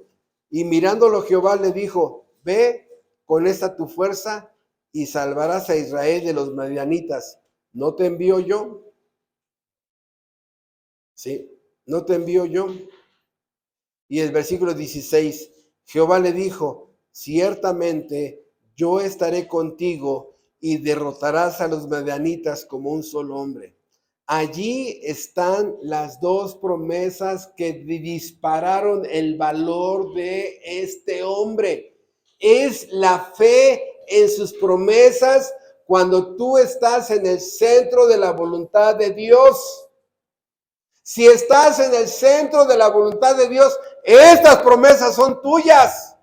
y mirándolo Jehová le dijo, ve con esta tu fuerza y salvarás a Israel de los madianitas. ¿No te envío yo? Sí, ¿no te envío yo? Y el versículo 16, Jehová le dijo, ciertamente yo estaré contigo y derrotarás a los madianitas como un solo hombre. Allí están las dos promesas que dispararon el valor de este hombre. Es la fe en sus promesas cuando tú estás en el centro de la voluntad de Dios. Si estás en el centro de la voluntad de Dios, estas promesas son tuyas.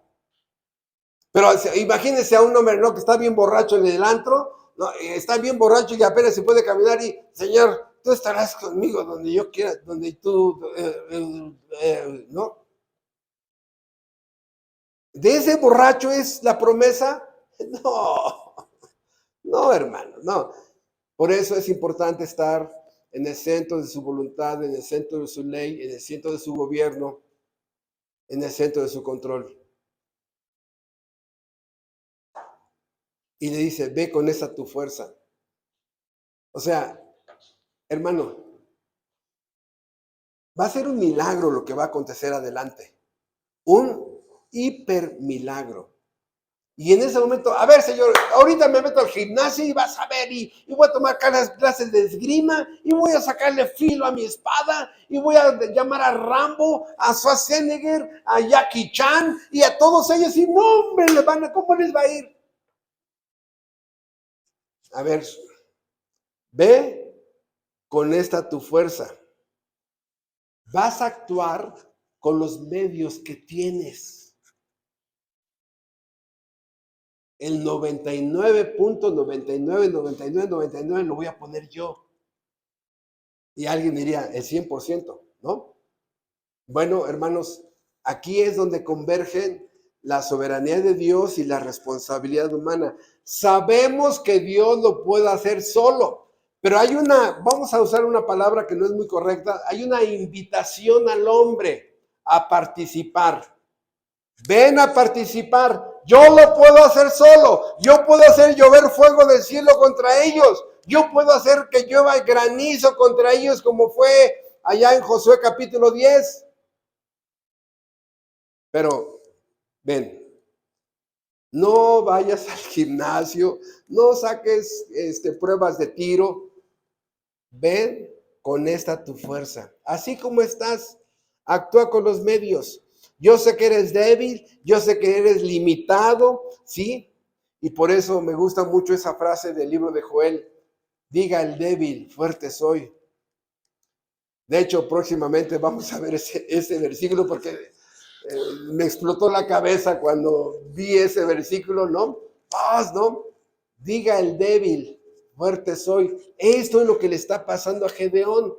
Pero imagínense a un hombre, ¿no?, que está bien borracho en el antro, ¿no?, está bien borracho y apenas se puede caminar y, Señor, tú estarás conmigo donde yo quiera, donde tú, ¿no? ¿De ese borracho es la promesa? No, no, hermano, no. Por eso es importante estar en el centro de su voluntad, en el centro de su ley, en el centro de su gobierno, en el centro de su control. Y le dice, ve con esa tu fuerza. O sea, hermano, va a ser un milagro lo que va a acontecer adelante. Un hiper milagro. Y en ese momento, a ver, Señor, ahorita me meto al gimnasio y vas a ver, y voy a tomar clases de esgrima, y voy a sacarle filo a mi espada, y voy a llamar a Rambo, a Schwarzenegger, a Jackie Chan, y a todos ellos, y no, hombre, ¿cómo les va a ir? A ver, ve con esta tu fuerza. Vas a actuar con los medios que tienes. El 99.9999 lo voy a poner yo. Y alguien diría, el 100%, ¿no? Bueno, hermanos, aquí es donde convergen la soberanía de Dios y la responsabilidad humana. Sabemos que Dios lo puede hacer solo, pero vamos a usar una palabra que no es muy correcta, hay una invitación al hombre a participar. Ven a participar. Yo lo puedo hacer solo. Yo puedo hacer llover fuego del cielo contra ellos. Yo puedo hacer que llueva granizo contra ellos, como fue allá en Josué capítulo 10. Pero, ven, no vayas al gimnasio, no saques pruebas de tiro. Ven con esta tu fuerza. Así como estás, actúa con los medios. Yo sé que eres débil, yo sé que eres limitado, ¿sí? Y por eso me gusta mucho esa frase del libro de Joel. Diga el débil, fuerte soy. De hecho, próximamente vamos a ver ese versículo porque Me explotó la cabeza cuando vi ese versículo, ¿no? Paz, ¿no? Diga el débil, fuerte soy. Esto es lo que le está pasando a Gedeón.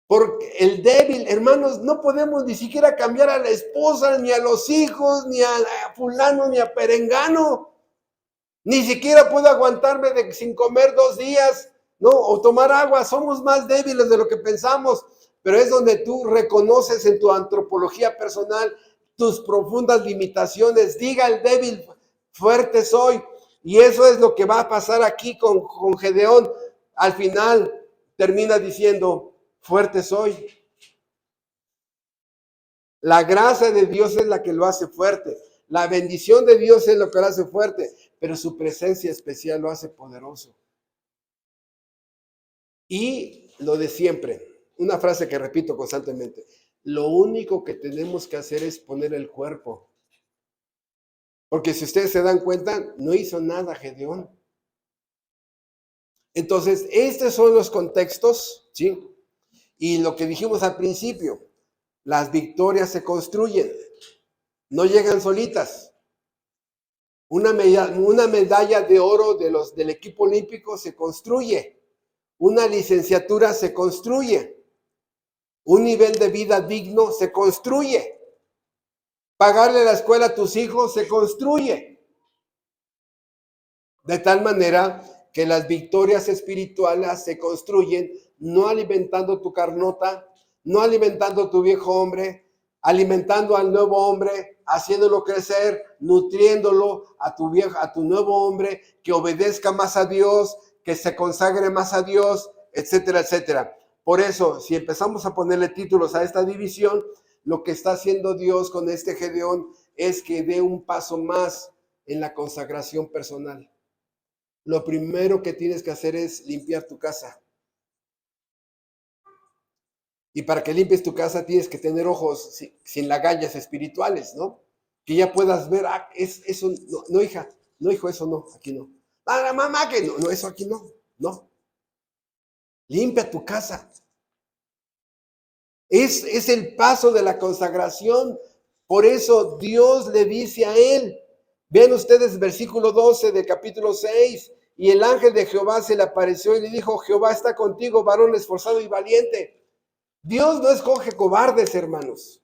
Porque el débil, hermanos, no podemos ni siquiera cambiar a la esposa, ni a los hijos, ni a fulano, ni a perengano. Ni siquiera puedo aguantarme sin comer 2 días, ¿no? O tomar agua. Somos más débiles de lo que pensamos. Pero es donde tú reconoces en tu antropología personal tus profundas limitaciones. Diga el débil, fuerte soy. Y eso es lo que va a pasar aquí con Gedeón. Al final termina diciendo, fuerte soy. La gracia de Dios es la que lo hace fuerte. La bendición de Dios es lo que lo hace fuerte. Pero su presencia especial lo hace poderoso. Y lo de siempre, una frase que repito constantemente, lo único que tenemos que hacer es poner el cuerpo. Porque si ustedes se dan cuenta, no hizo nada Gedeón. Entonces, estos son los contextos, ¿sí? Y lo que dijimos al principio, las victorias se construyen, no llegan solitas. Una medalla de oro del equipo olímpico se construye. Una licenciatura se construye. Un nivel de vida digno se construye. Pagarle la escuela a tus hijos se construye. De tal manera que las victorias espirituales se construyen no alimentando tu carnota, no alimentando tu viejo hombre, alimentando al nuevo hombre, haciéndolo crecer, nutriéndolo a tu nuevo hombre, que obedezca más a Dios, que se consagre más a Dios, etcétera, etcétera. Por eso, si empezamos a ponerle títulos a esta división, lo que está haciendo Dios con este Gedeón es que dé un paso más en la consagración personal. Lo primero que tienes que hacer es limpiar tu casa. Y para que limpies tu casa tienes que tener ojos sin lagañas espirituales, ¿no? Que ya puedas ver, eso, no, hija, no, hijo, eso no, aquí no. Ah, mamá, que no, eso aquí no, no. Limpia tu casa. Es el paso de la consagración. Por eso Dios le dice a él, vean ustedes versículo 12 del capítulo 6, y el ángel de Jehová se le apareció y le dijo, Jehová está contigo, varón esforzado y valiente. Dios no escoge cobardes, hermanos.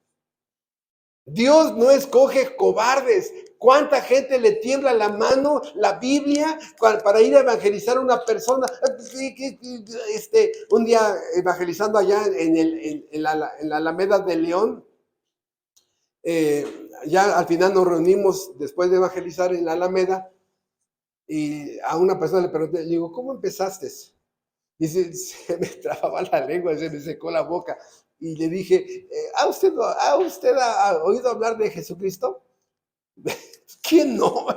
Dios no escoge cobardes. ¿Cuánta gente le tiembla la mano, la Biblia, para ir a evangelizar a una persona? Un día evangelizando allá en la Alameda de León, ya al final nos reunimos después de evangelizar en la Alameda y a una persona le pregunté, le digo, ¿cómo empezaste? Dice, se me trababa la lengua, se me secó la boca. Y le dije, ¿ha usted oído hablar de Jesucristo? ¿Quién no?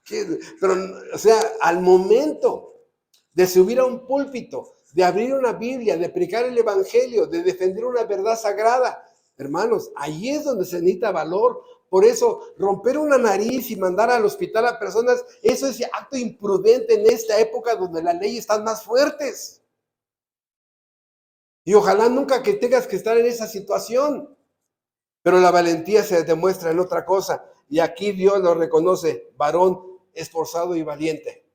¿Quién? Pero, o sea, al momento de subir a un púlpito, de abrir una Biblia, de predicar el Evangelio, de defender una verdad sagrada, hermanos, ahí es donde se necesita valor. Por eso, romper una nariz y mandar al hospital a personas, eso es acto imprudente en esta época donde las leyes están más fuertes. Y ojalá nunca que tengas que estar en esa situación. Pero la valentía se demuestra en otra cosa. Y aquí Dios lo reconoce, varón esforzado y valiente.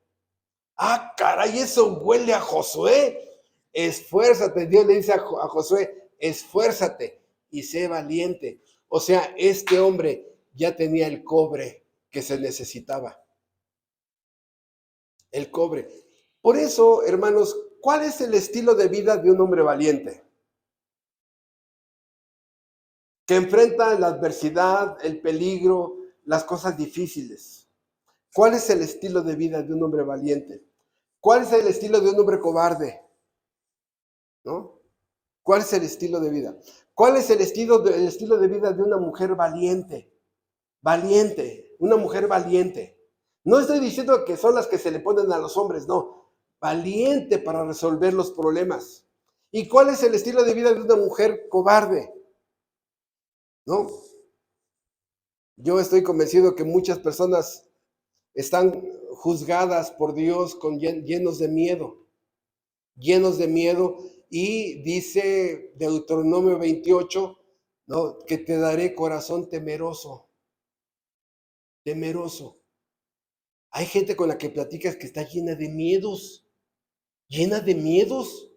Ah, caray, eso huele a Josué. Esfuérzate. Dios le dice a Josué, esfuérzate y sé valiente. O sea, este hombre ya tenía el cobre que se necesitaba. El cobre. Por eso, hermanos, ¿cuál es el estilo de vida de un hombre valiente? Que enfrenta la adversidad, el peligro, las cosas difíciles. ¿Cuál es el estilo de vida de un hombre valiente? ¿Cuál es el estilo de un hombre cobarde? ¿No? ¿Cuál es el estilo de vida? ¿Cuál es el estilo de vida de una mujer valiente? Valiente, una mujer valiente. No estoy diciendo que son las que se le ponen a los hombres, no. Valiente para resolver los problemas. ¿Y cuál es el estilo de vida de una mujer cobarde? ¿No? Yo estoy convencido que muchas personas están juzgadas por Dios llenos de miedo, y dice Deuteronomio 28, ¿no? Que te daré corazón temeroso, temeroso. Hay gente con la que platicas que está llena de miedos, llena de miedos.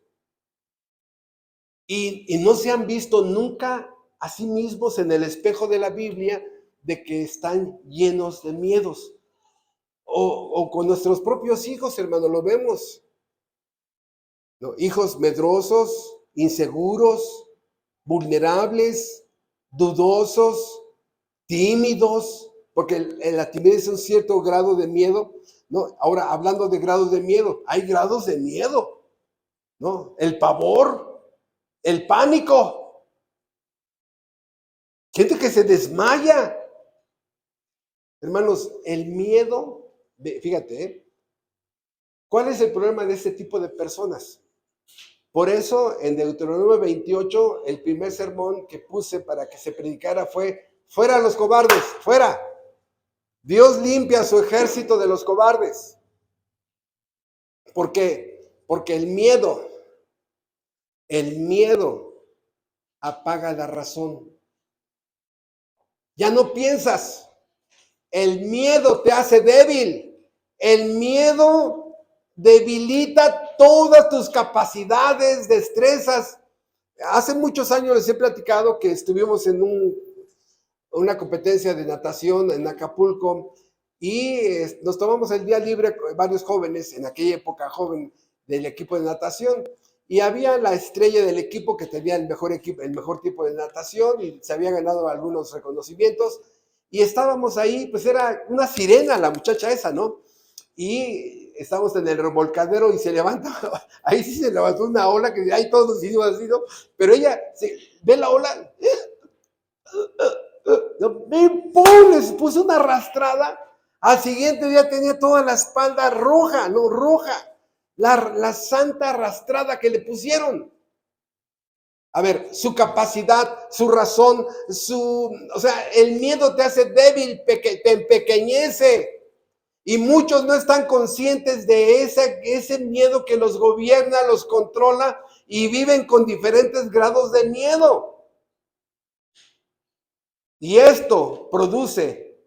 Y no se han visto nunca a sí mismos en el espejo de la Biblia de que están llenos de miedos. O con nuestros propios hijos, hermano, lo vemos, ¿no? Hijos medrosos, inseguros, vulnerables, dudosos, tímidos, porque la timidez es un cierto grado de miedo, ¿no? Ahora, hablando de grados de miedo, hay grados de miedo, ¿no? El pavor, el pánico, gente que se desmaya. Hermanos, el miedo, fíjate, ¿cuál es el problema de este tipo de personas? Por eso, en Deuteronomio 28, el primer sermón que puse para que se predicara fue: fuera los cobardes, fuera. Dios limpia a su ejército de los cobardes. ¿Por qué? Porque el miedo apaga la razón. Ya no piensas. El miedo te hace débil. El miedo debilita todas tus capacidades, destrezas. Hace muchos años les he platicado que estuvimos en una competencia de natación en Acapulco y nos tomamos el día libre, varios jóvenes, en aquella época joven, del equipo de natación, y había la estrella del equipo que tenía el mejor tipo de natación y se había ganado algunos reconocimientos, y estábamos ahí, pues era una sirena la muchacha esa, ¿no? Y estábamos en el revolcadero y se levanta, ahí sí se levantó una ola que ahí todos nos hicimos así, ¿no? Pero ella ve la ola, ¡pum! Les puso una arrastrada. Al siguiente día tenía toda la espalda roja, no roja. La santa arrastrada que le pusieron. A ver, su capacidad, su razón, o sea, el miedo te hace débil, te empequeñece. Y muchos no están conscientes de ese miedo que los gobierna, los controla y viven con diferentes grados de miedo. Y esto produce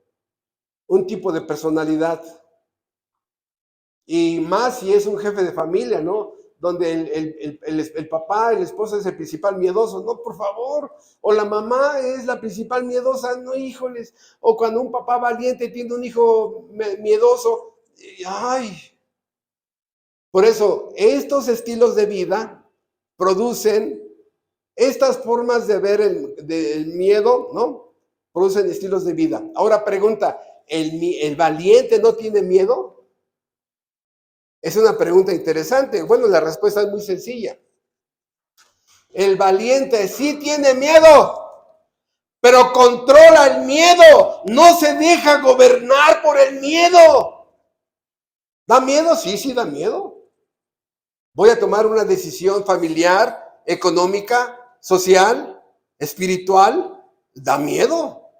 un tipo de personalidad. Y más si es un jefe de familia, ¿no? Donde el papá, el esposo es el principal miedoso. No, por favor. O la mamá es la principal miedosa. No, híjoles. O cuando un papá valiente tiene un hijo miedoso. Ay. Por eso, estos estilos de vida producen estas formas de ver el miedo, ¿no? Producen estilos de vida. Ahora pregunta, ¿el valiente no tiene miedo? Es una pregunta interesante. Bueno, la respuesta es muy sencilla. El valiente sí tiene miedo, pero controla el miedo. No se deja gobernar por el miedo. ¿Da miedo? Sí, da miedo. Voy a tomar una decisión familiar, económica, social, espiritual. Da miedo.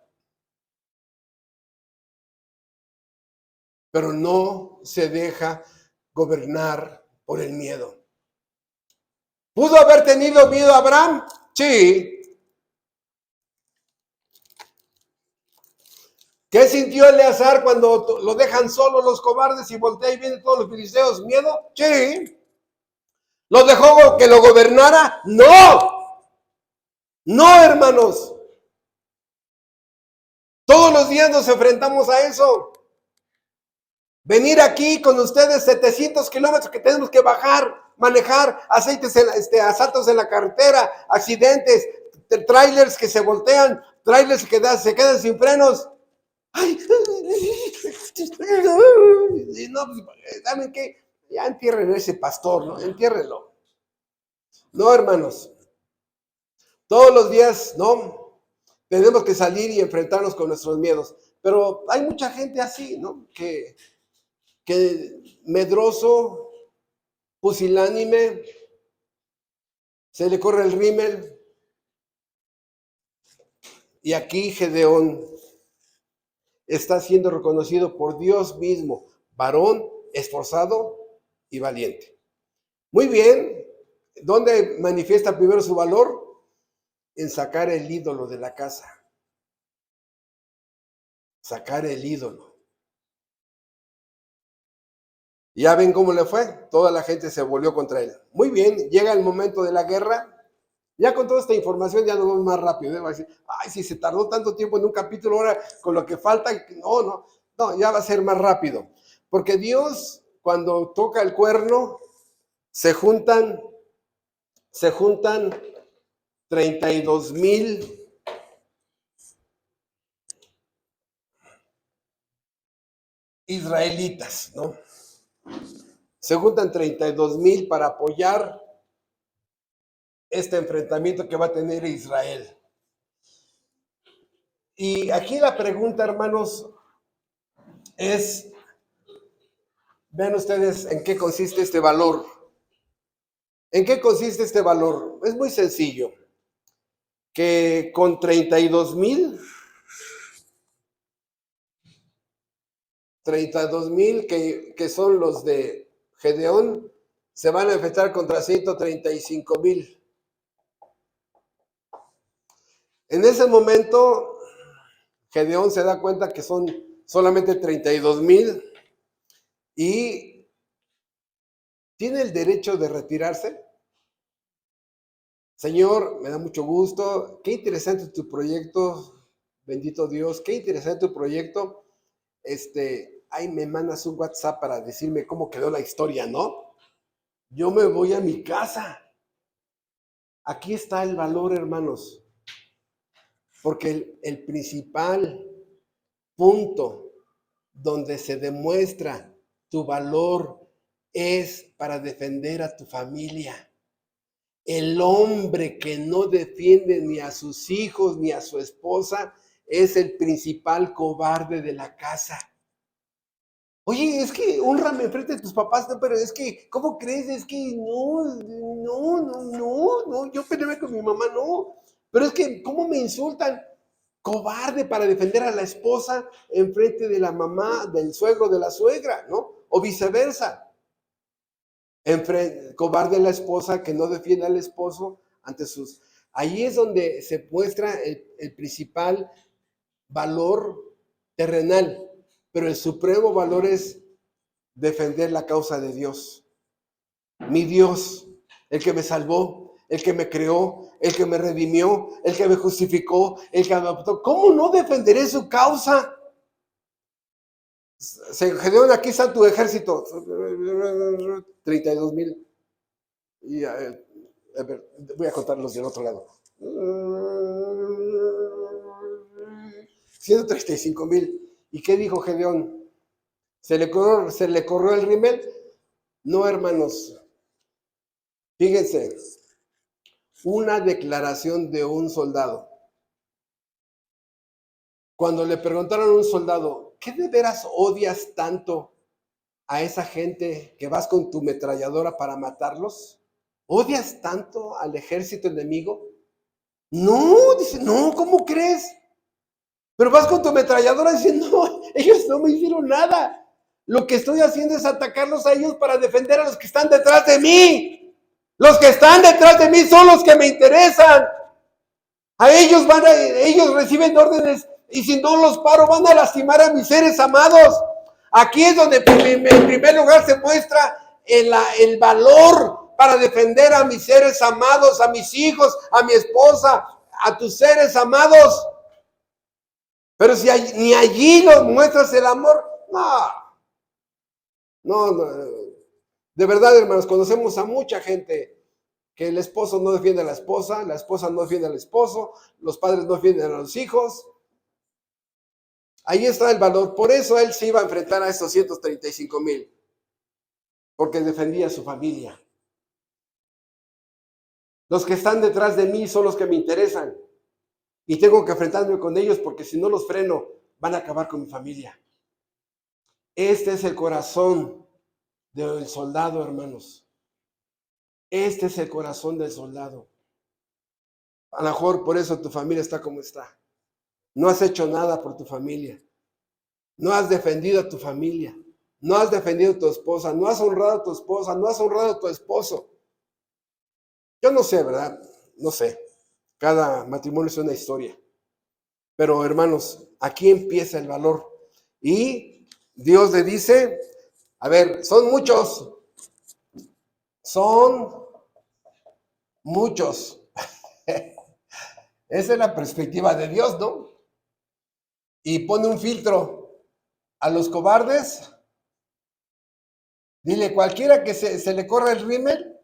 Pero no se deja gobernar por el miedo. ¿Pudo haber tenido miedo Abraham? Sí. ¿Qué sintió Eleazar cuando lo dejan solo los cobardes y voltea y vienen todos los filisteos? ¿Miedo? Sí. ¿Lo dejó que lo gobernara? No. No, hermanos. Todos los días nos enfrentamos a eso. Venir aquí con ustedes 700 kilómetros que tenemos que bajar, manejar, asaltos en la carretera, accidentes, trailers que se voltean, trailers que se quedan sin frenos. Ay, no, ¿saben qué? Ya entierren a ese pastor, ¿no? Entiérrenlo. No, hermanos. Todos los días, ¿no? Tenemos que salir y enfrentarnos con nuestros miedos. Pero hay mucha gente así, ¿no? Que medroso, pusilánime, se le corre el rímel. Y aquí Gedeón está siendo reconocido por Dios mismo, varón, esforzado y valiente. Muy bien, ¿dónde manifiesta primero su valor? en sacar el ídolo de la casa. Sacar el ídolo. Ya ven cómo le fue. Toda la gente se volvió contra él. Muy bien, llega el momento de la guerra. Ya con toda esta información ya nos vamos más rápido. Va a decir, ay, si se tardó tanto tiempo en un capítulo, ahora con lo que falta, no, ya va a ser más rápido. Porque Dios, cuando toca el cuerno, se juntan 32,000 israelitas, ¿no? Se juntan 32,000 para apoyar este enfrentamiento que va a tener Israel. Y aquí la pregunta, hermanos, es, vean ustedes en qué consiste este valor. ¿En qué consiste este valor? Es muy sencillo. Que con 32,000 que son los de Gedeón, se van a enfrentar contra 135,000. En ese momento, Gedeón se da cuenta que son solamente 32,000 y tiene el derecho de retirarse. Señor, me da mucho gusto. Qué interesante tu proyecto. Bendito Dios, qué interesante tu proyecto. Ahí me mandas un WhatsApp para decirme cómo quedó la historia, ¿no? Yo me voy a mi casa. Aquí está el valor, hermanos. Porque el principal punto donde se demuestra tu valor es para defender a tu familia. El hombre que no defiende ni a sus hijos ni a su esposa es el principal cobarde de la casa. Oye, es que honrame frente a tus papás, no, pero es que, ¿cómo crees? Es que no, yo peleé con mi mamá, no. Pero es que, ¿cómo me insultan? Cobarde para defender a la esposa en frente de la mamá, del suegro, de la suegra, ¿no? O viceversa. Cobarde la esposa que no defiende al esposo ante sus... Ahí es donde se muestra el principal valor terrenal, pero el supremo valor es defender la causa de Dios. Mi Dios, el que me salvó, el que me creó, el que me redimió, el que me justificó, el que me adoptó. ¿Cómo no defenderé su causa? Gedeón, aquí está tu ejército. 32,000. Y a ver, voy a contarlos del otro lado. 135,000. ¿Y qué dijo Gedeón? ¿Se le corrió el rímel? No, hermanos. Fíjense, una declaración de un soldado. Cuando le preguntaron a un soldado, ¿qué de veras odias tanto a esa gente que vas con tu metralladora para matarlos? ¿Odias tanto al ejército enemigo? No, dice, no, ¿cómo crees? Pero vas con tu ametralladora diciendo, no, ellos no me hicieron nada. Lo que estoy haciendo es atacarlos a ellos para defender a los que están detrás de mí. Los que están detrás de mí son los que me interesan. Ellos reciben órdenes y si no los paro van a lastimar a mis seres amados. Aquí es donde en primer lugar se muestra el valor para defender a mis seres amados, a mis hijos, a mi esposa, a tus seres amados. Pero si ni allí nos muestras el amor, no. De verdad, hermanos, conocemos a mucha gente que el esposo no defiende a la esposa no defiende al esposo, los padres no defienden a los hijos. Ahí está el valor. Por eso él se iba a enfrentar a estos 135,000, porque defendía a su familia. Los que están detrás de mí son los que me interesan. Y tengo que enfrentarme con ellos porque si no los freno, van a acabar con mi familia. Este es el corazón del soldado, hermanos. Este es el corazón del soldado. A lo mejor por eso tu familia está como está. No has hecho nada por tu familia. No has defendido a tu familia. No has defendido a tu esposa. No has honrado a tu esposa. No has honrado a tu esposo. Yo no sé, ¿verdad? No sé. Cada matrimonio es una historia. Pero hermanos, aquí empieza el valor. Y Dios le dice, a ver, son muchos. Esa es la perspectiva de Dios, ¿no? Y pone un filtro a los cobardes. Dile, cualquiera que se le corra el rímel,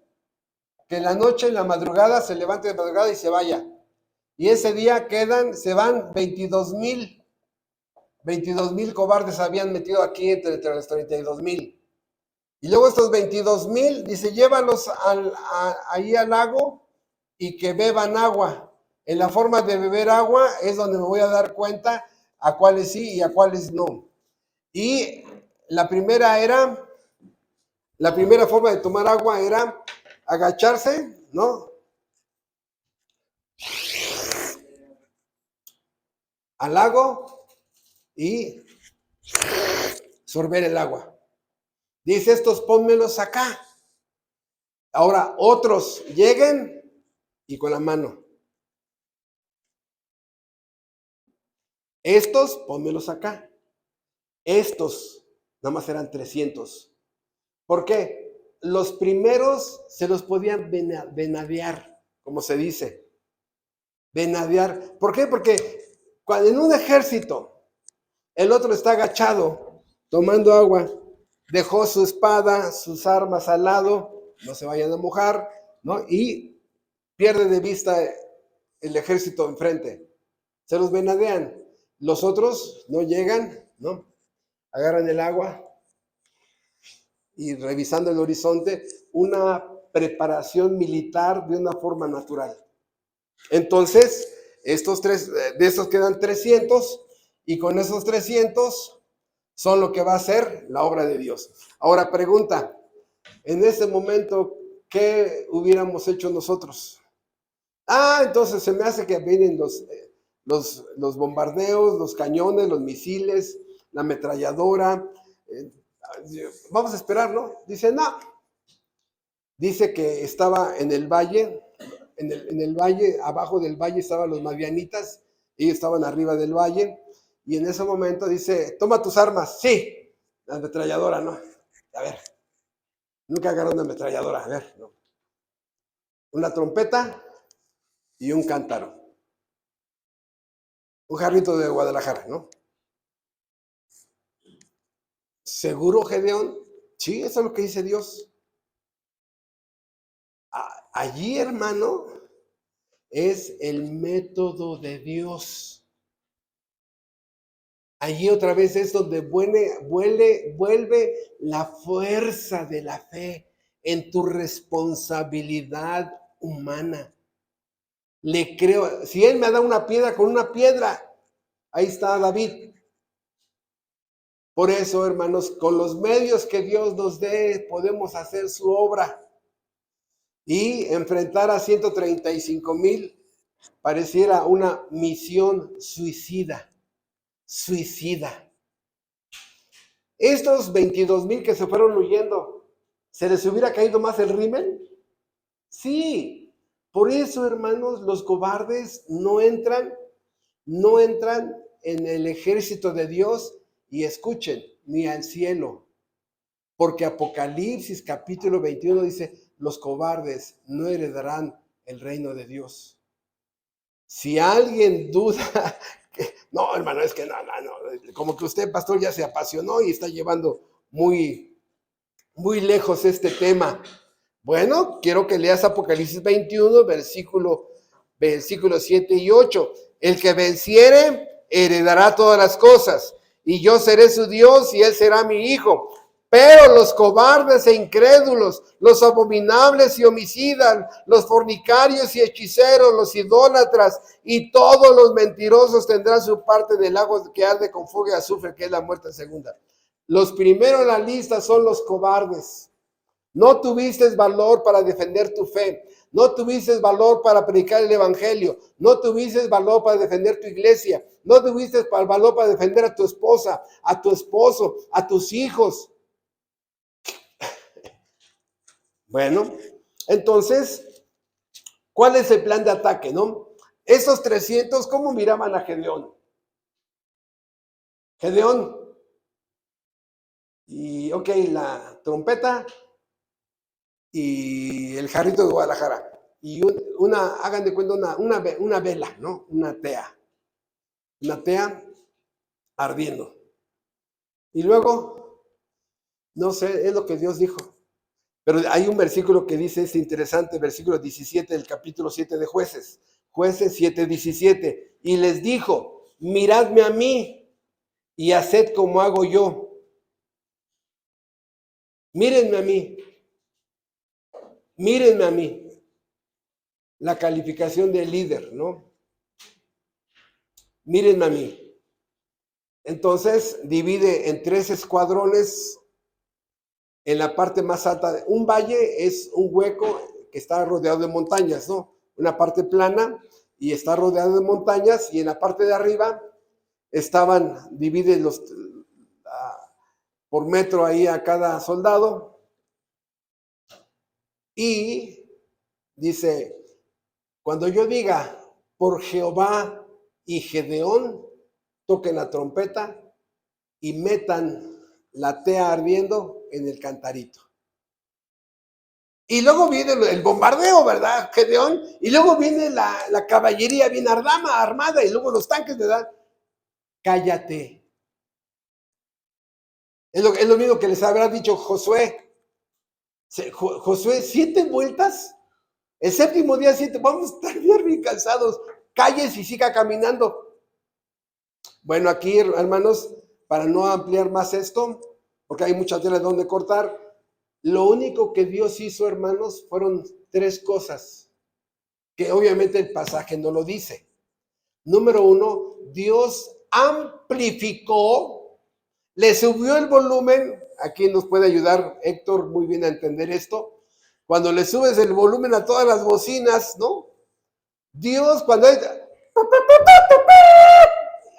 que en la noche, en la madrugada, se levante de madrugada y se vaya. Y ese día se van 22,000 cobardes habían metido aquí entre los 32,000. Y luego estos 22,000, dice, llévalos ahí al lago y que beban agua. En la forma de beber agua es donde me voy a dar cuenta a cuáles sí y a cuáles no. Y la primera forma de tomar agua era agacharse, ¿no? Al lago y sorber el agua. Dice, estos pónmelos acá. Ahora otros lleguen y con la mano. Estos, pónmelos acá. Estos, nada más eran 300. ¿Por qué? Los primeros se los podían venadear, como se dice. Venadear. ¿Por qué? Porque cuando en un ejército el otro está agachado, tomando agua, dejó su espada, sus armas al lado, no se vayan a mojar, ¿no? Y pierde de vista el ejército enfrente. Se los venadean. Los otros no llegan, ¿no? Agarran el agua y revisando el horizonte, una preparación militar de una forma natural. Entonces, de estos quedan 300 y con esos 300 son lo que va a ser la obra de Dios. Ahora pregunta, en ese momento, ¿qué hubiéramos hecho nosotros? Entonces se me hace que vienen los bombardeos, los cañones, los misiles, la ametralladora. Vamos a esperar, ¿no? Dice, no. Dice que estaba en el valle, en el valle, abajo del valle estaban los madianitas, ellos estaban arriba del valle, y en ese momento dice, toma tus armas, sí, la ametralladora, ¿no? A ver, nunca agarró una ametralladora, a ver, ¿no? Una trompeta y un cántaro. Un jarrito de Guadalajara, ¿no? ¿Seguro, Gedeón? Sí, eso es lo que dice Dios. Allí, hermano, es el método de Dios. Allí otra vez es donde vuelve la fuerza de la fe en tu responsabilidad humana. Le creo, si Él me da una piedra con una piedra, ahí está David. Por eso, hermanos, con los medios que Dios nos dé, podemos hacer su obra. Y enfrentar a 135,000 pareciera una misión suicida. Estos 22,000 que se fueron huyendo, ¿se les hubiera caído más el rímel? Sí. Por eso, hermanos, los cobardes no entran en el ejército de Dios y escuchen, ni al cielo. Porque Apocalipsis capítulo 21 dice, los cobardes no heredarán el reino de Dios. Si alguien duda, no, hermano, es que no, como que usted, pastor, ya se apasionó y está llevando muy, muy lejos este tema. Bueno, quiero que leas Apocalipsis 21, versículo 7 y 8. El que venciere heredará todas las cosas, y yo seré su Dios y él será mi hijo. Pero los cobardes e incrédulos, los abominables y homicidas, los fornicarios y hechiceros, los idólatras y todos los mentirosos tendrán su parte en el lago que arde con fuego y azufre, que es la muerte segunda. Los primeros en la lista son los cobardes. No tuviste valor para defender tu fe. No tuviste valor para predicar el evangelio. No tuviste valor para defender tu iglesia. No tuviste valor para defender a tu esposa, a tu esposo, a tus hijos. Bueno, entonces, ¿cuál es el plan de ataque, no? Esos 300, ¿cómo miraban a Gedeón? Gedeón, y ok, la trompeta y el jarrito de Guadalajara. Y hagan de cuenta, una vela, ¿no? Una tea ardiendo. Y luego, no sé, es lo que Dios dijo. Pero hay un versículo que dice, es interesante, versículo 17 del capítulo 7 de Jueces. Jueces 7:17. Y les dijo, miradme a mí y haced como hago yo. Mírenme a mí. Mírenme a mí. La calificación de líder, ¿no? Mírenme a mí. Entonces divide en 3 escuadrones. En la parte más alta, un valle es un hueco que está rodeado de montañas, ¿no? Una parte plana y está rodeado de montañas, y en la parte de arriba dividen por metro ahí a cada soldado, y dice, cuando yo diga por Jehová y Gedeón, toquen la trompeta y metan la tea ardiendo en el cantarito. Y luego viene el bombardeo, ¿verdad, Gedeón? Y luego viene la caballería bien armada, y luego los tanques, ¿verdad? Cállate. Es lo mismo que les habrá dicho Josué. Josué, 7 vueltas. El séptimo día, 7. Vamos a estar bien cansados. Calles y siga caminando. Bueno, aquí, hermanos, para no ampliar más esto, porque hay mucha tela donde cortar, lo único que Dios hizo, hermanos, fueron 3 cosas, que obviamente el pasaje no lo dice. Número 1, Dios amplificó, le subió el volumen. Aquí nos puede ayudar Héctor muy bien a entender esto. Cuando le subes el volumen a todas las bocinas, ¿no? Dios,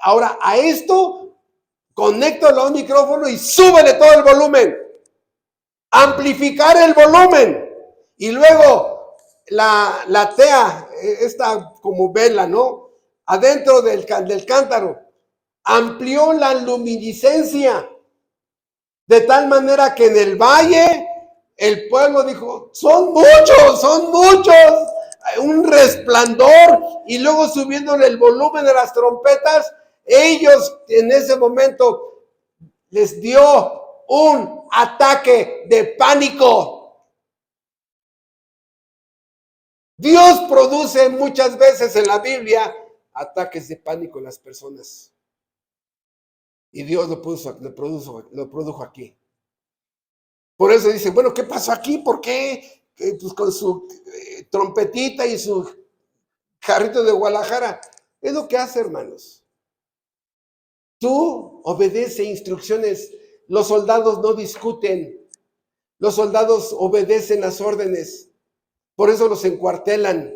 ahora a esto, conéctalo a un micrófono y súbele todo el volumen. Amplificar el volumen. Y luego la tea, esta como vela, ¿no? Adentro del cántaro, amplió la luminiscencia, de tal manera que en el valle el pueblo dijo, son muchos, un resplandor. Y luego subiéndole el volumen de las trompetas, ellos en ese momento les dio un ataque de pánico. Dios produce muchas veces en la Biblia ataques de pánico en las personas. Y Dios lo produjo aquí. Por eso dice, bueno, ¿qué pasó aquí? ¿Por qué? Pues con su trompetita y su jarrito de Guadalajara. Es lo que hace, hermanos. Tú obedece instrucciones. Los soldados no discuten. Los soldados obedecen las órdenes. Por eso los encuartelan.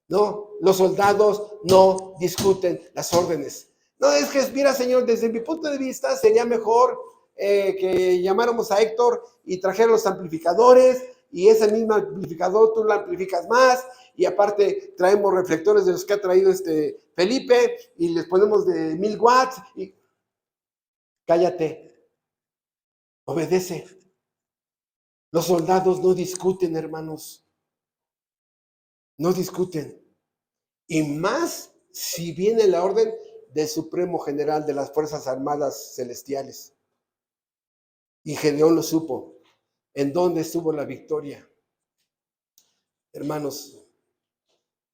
No, los soldados no discuten las órdenes. No, es que, mira, señor, desde mi punto de vista sería mejor que llamáramos a Héctor y trajera los amplificadores, y ese mismo amplificador tú lo amplificas más, y aparte traemos reflectores de los que ha traído Felipe, y les ponemos de 1000 watts. Y cállate, obedece. Los soldados no discuten, hermanos. No discuten. Y más si viene la orden del Supremo General de las Fuerzas Armadas Celestiales. Y Gedeón lo supo. ¿En dónde estuvo la victoria? Hermanos,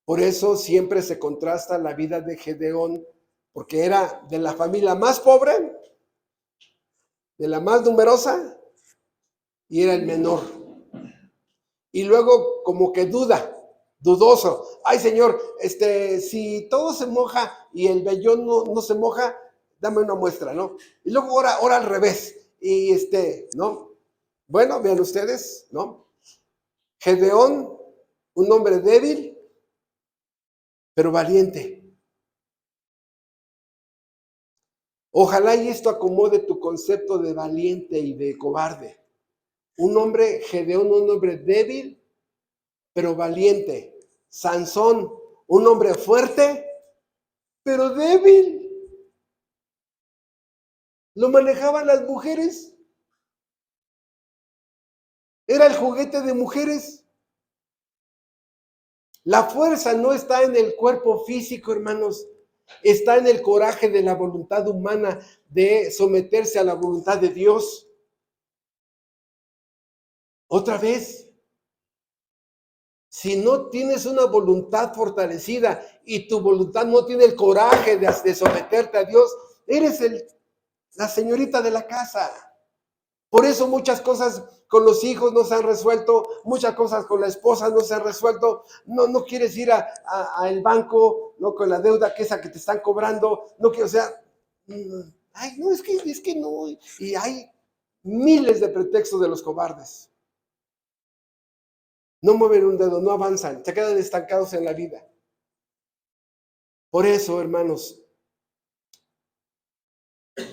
por eso siempre se contrasta la vida de Gedeón, porque era de la familia más pobre, de la más numerosa, y era el menor. Y luego como que dudoso. Ay, Señor, si todo se moja y el vellón no se moja, dame una muestra, ¿no? Y luego ahora al revés. Y ¿no? Bueno, vean ustedes, ¿no? Gedeón, un hombre débil, pero valiente. Ojalá y esto acomode tu concepto de valiente y de cobarde. Gedeón, un hombre débil, pero valiente. Sansón, un hombre fuerte, pero débil. Lo manejaban las mujeres. Era el juguete de mujeres. La fuerza no está en el cuerpo físico, hermanos. Está en el coraje de la voluntad humana de someterse a la voluntad de Dios. Otra vez, si no tienes una voluntad fortalecida y tu voluntad no tiene el coraje de someterte a Dios, eres la señorita de la casa. Por eso muchas cosas con los hijos no se han resuelto, muchas cosas con la esposa no se han resuelto. No quieres ir al banco, no, con la deuda que esa que te están cobrando, no quiero, o sea, ay, no, es que no. Y hay miles de pretextos de los cobardes. No mueven un dedo, no avanzan, se quedan estancados en la vida. Por eso, hermanos,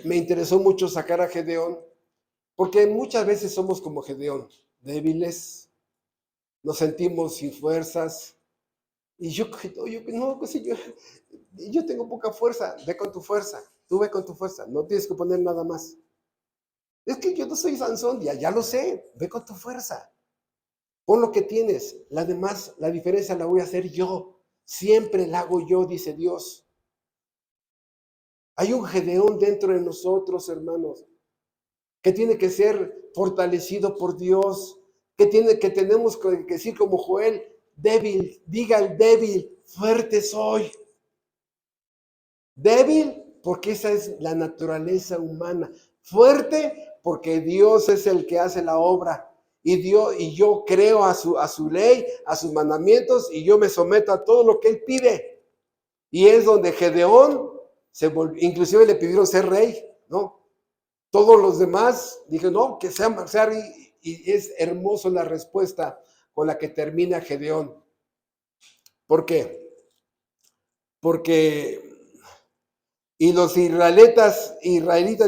me interesó mucho sacar a Gedeón, porque muchas veces somos como Gedeón, débiles, nos sentimos sin fuerzas. Y yo tengo poca fuerza, ve con tu fuerza, tú ve con tu fuerza, no tienes que poner nada más. Es que yo no soy Sansón, ya lo sé, ve con tu fuerza. Pon lo que tienes, la diferencia la voy a hacer yo. Siempre la hago yo, dice Dios. Hay un Gedeón dentro de nosotros, hermanos, que tiene que ser fortalecido por Dios, que tenemos que decir como Joel, débil, diga el débil, fuerte soy. Débil, porque esa es la naturaleza humana. Fuerte, porque Dios es el que hace la obra. Y yo creo a su ley, a sus mandamientos, y yo me someto a todo lo que Él pide. Y es donde Gedeón, inclusive le pidieron ser rey, ¿no? Todos los demás dijeron, no, que sea marcial, y es hermoso la respuesta con la que termina Gedeón. ¿Por qué? Porque, y los israelitas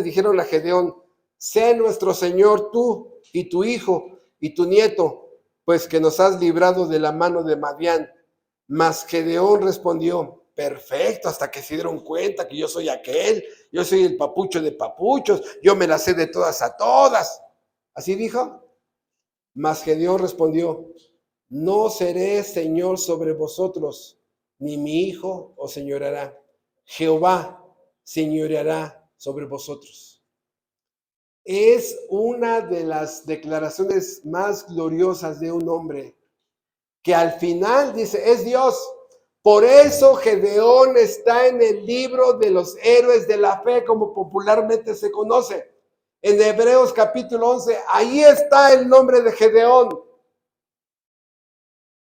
dijeron a Gedeón, sea nuestro Señor tú y tu hijo y tu nieto, pues que nos has librado de la mano de Madián. Mas Gedeón respondió, perfecto, hasta que se dieron cuenta que yo soy aquel, yo soy el papucho de papuchos, yo me la sé de todas a todas. ¿Así dijo? Mas Gedeón respondió, no seré señor sobre vosotros, ni mi hijo os señoreará. Jehová señoreará sobre vosotros. Es una de las declaraciones más gloriosas de un hombre, que al final dice, es Dios. Por eso Gedeón está en el libro de los héroes de la fe, como popularmente se conoce. En Hebreos capítulo 11, ahí está el nombre de Gedeón.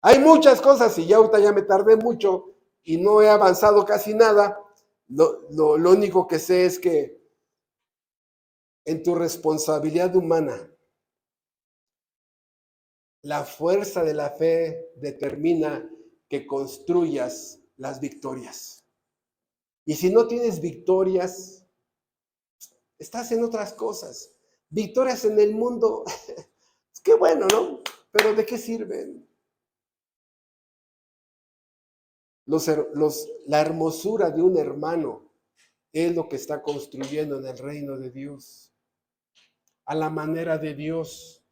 Hay muchas cosas, y ahorita ya me tardé mucho y no he avanzado casi nada. Lo único que sé es que en tu responsabilidad humana, la fuerza de la fe determina que construyas las victorias. Y si no tienes victorias, estás en otras cosas. Victorias en el mundo, es que bueno, ¿no? Pero ¿de qué sirven? La hermosura de un hermano es lo que está construyendo en el reino de Dios, a la manera de Dios.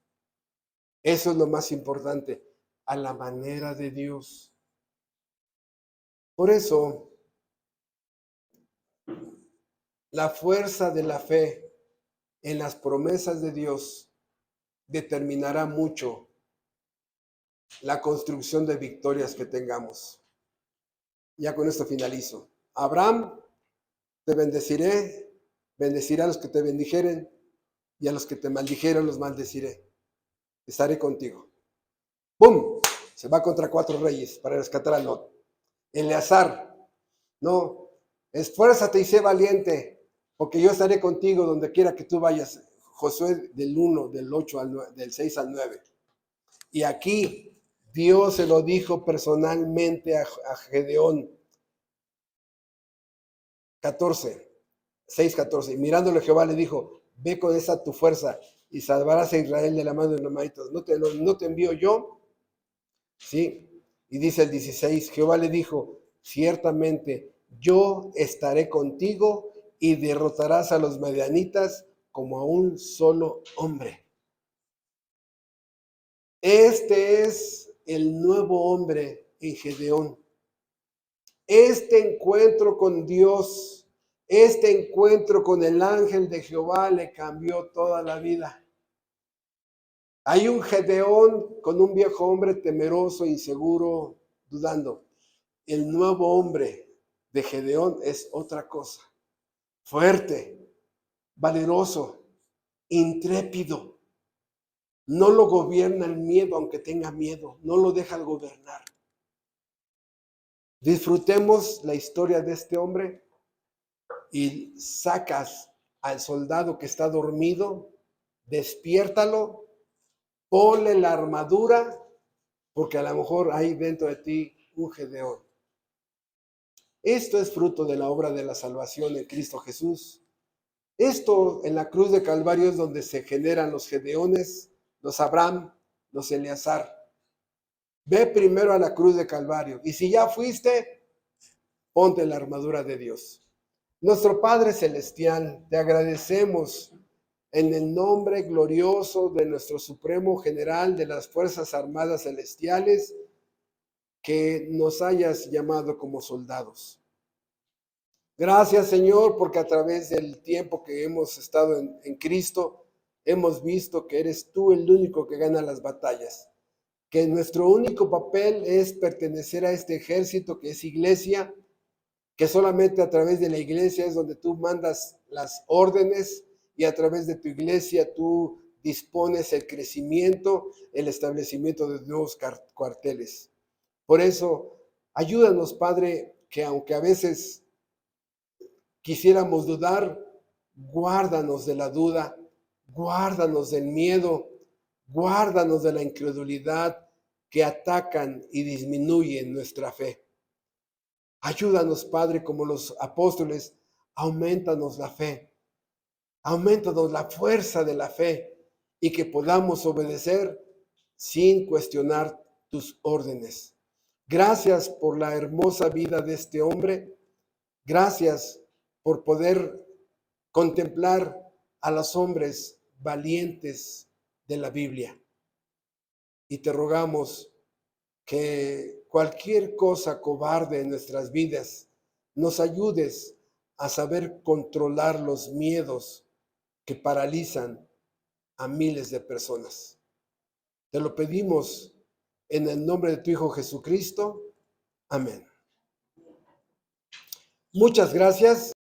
Eso es lo más importante, a la manera de Dios. Por eso, la fuerza de la fe en las promesas de Dios determinará mucho la construcción de victorias que tengamos. Ya con esto finalizo. Abraham, te bendeciré a los que te bendijeren, y a los que te maldijeren los maldeciré. Estaré contigo. ¡Pum! Se va contra 4 reyes para rescatar a Lot. Eleazar, no, esfuérzate y sé valiente, porque yo estaré contigo donde quiera que tú vayas. Josué del 1, del 8 al 9, del 6 al 9. Y aquí Dios se lo dijo personalmente a Gedeón. 6:14. Y mirándole Jehová le dijo, ve con esa tu fuerza y salvarás a Israel de la mano de los amalequitas. ¿No te envío yo? Sí. Y dice el 16, Jehová le dijo, ciertamente yo estaré contigo y derrotarás a los madianitas como a un solo hombre. Este es el nuevo hombre en Gedeón. Este encuentro con Dios, este encuentro con el ángel de Jehová le cambió toda la vida. Hay un Gedeón con un viejo hombre temeroso, inseguro, dudando. El nuevo hombre de Gedeón es otra cosa. Fuerte, valeroso, intrépido. No lo gobierna el miedo, aunque tenga miedo. No lo deja gobernar. Disfrutemos la historia de este hombre y sacas al soldado que está dormido, despiértalo, ponle la armadura, porque a lo mejor hay dentro de ti un Gedeón. Esto es fruto de la obra de la salvación en Cristo Jesús. Esto en la cruz de Calvario es donde se generan los Gedeones, los Abraham, los Eleazar. Ve primero a la cruz de Calvario y si ya fuiste, ponte la armadura de Dios. Nuestro Padre Celestial, te agradecemos en el nombre glorioso de nuestro Supremo General de las Fuerzas Armadas Celestiales, que nos hayas llamado como soldados. Gracias, Señor, porque a través del tiempo que hemos estado en Cristo, hemos visto que eres tú el único que gana las batallas, que nuestro único papel es pertenecer a este ejército que es iglesia, que solamente a través de la iglesia es donde tú mandas las órdenes y a través de tu iglesia tú dispones el crecimiento, el establecimiento de nuevos cuarteles. Por eso, ayúdanos, Padre, que aunque a veces quisiéramos dudar, guárdanos de la duda, guárdanos del miedo, guárdanos de la incredulidad que atacan y disminuyen nuestra fe. Ayúdanos, Padre, como los apóstoles, aumentanos la fe, aumentanos la fuerza de la fe y que podamos obedecer sin cuestionar tus órdenes. Gracias por la hermosa vida de este hombre. Gracias por poder contemplar a los hombres valientes de la Biblia. Y te rogamos que cualquier cosa cobarde en nuestras vidas nos ayudes a saber controlar los miedos que paralizan a miles de personas. Te lo pedimos en el nombre de tu Hijo Jesucristo. Amén. Muchas gracias.